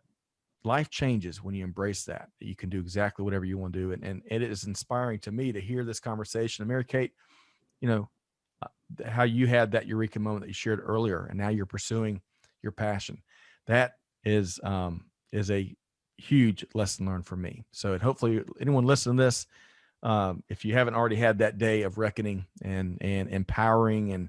Speaker 1: life changes when you embrace that you can do exactly whatever you want to do. And it is inspiring to me to hear this conversation. And Mary Kate, you know, how you had that eureka moment that you shared earlier, and now you're pursuing your passion. That is a huge lesson learned for me. So hopefully anyone listening to this, if you haven't already had that day of reckoning and empowering,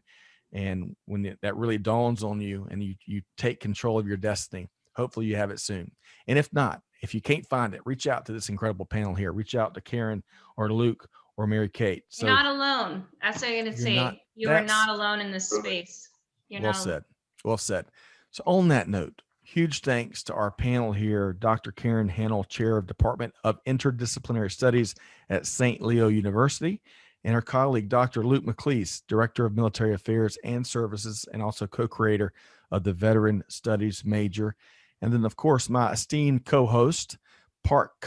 Speaker 1: and when that really dawns on you and you take control of your destiny, hopefully you have it soon. And if not, if you can't find it, reach out to this incredible panel here. Reach out to Karen or Luke or Mary Kate. So
Speaker 2: you're not alone. That's what I'm going to say. You are not alone in this space. You're
Speaker 1: well
Speaker 2: not
Speaker 1: said. Well said. So on that note, huge thanks to our panel here, Dr. Karen Hannel, Chair of Department of Interdisciplinary Studies at St. Leo University, and her colleague, Dr. Luke McLeese, Director of Military Affairs and Services, and also co-creator of the Veteran Studies major. And then, of course, my esteemed co-host, part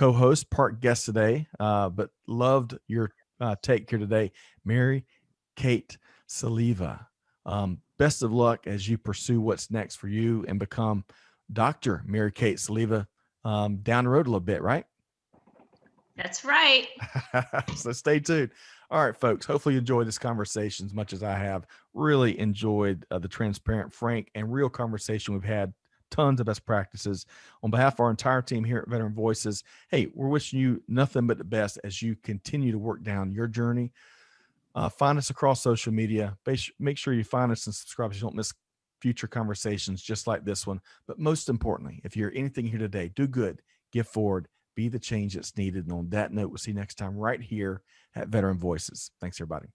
Speaker 1: guest today, but loved your take here today, Mary Kate Soliva. Best of luck as you pursue what's next for you and become Dr. Mary Kate Soliva down the road a little bit, right?
Speaker 2: That's right.
Speaker 1: So stay tuned. All right, folks, hopefully you enjoyed this conversation as much as I have. Really enjoyed the transparent, frank, and real conversation we've had. Tons of best practices. On behalf of our entire team here at Veteran Voices, hey, we're wishing you nothing but the best as you continue to work down your journey. Find us across social media. Make sure you find us and subscribe so you don't miss future conversations just like this one. But most importantly, if you hear anything here today, do good, give forward, be the change that's needed. And on that note, we'll see you next time right here at Veteran Voices. Thanks, everybody.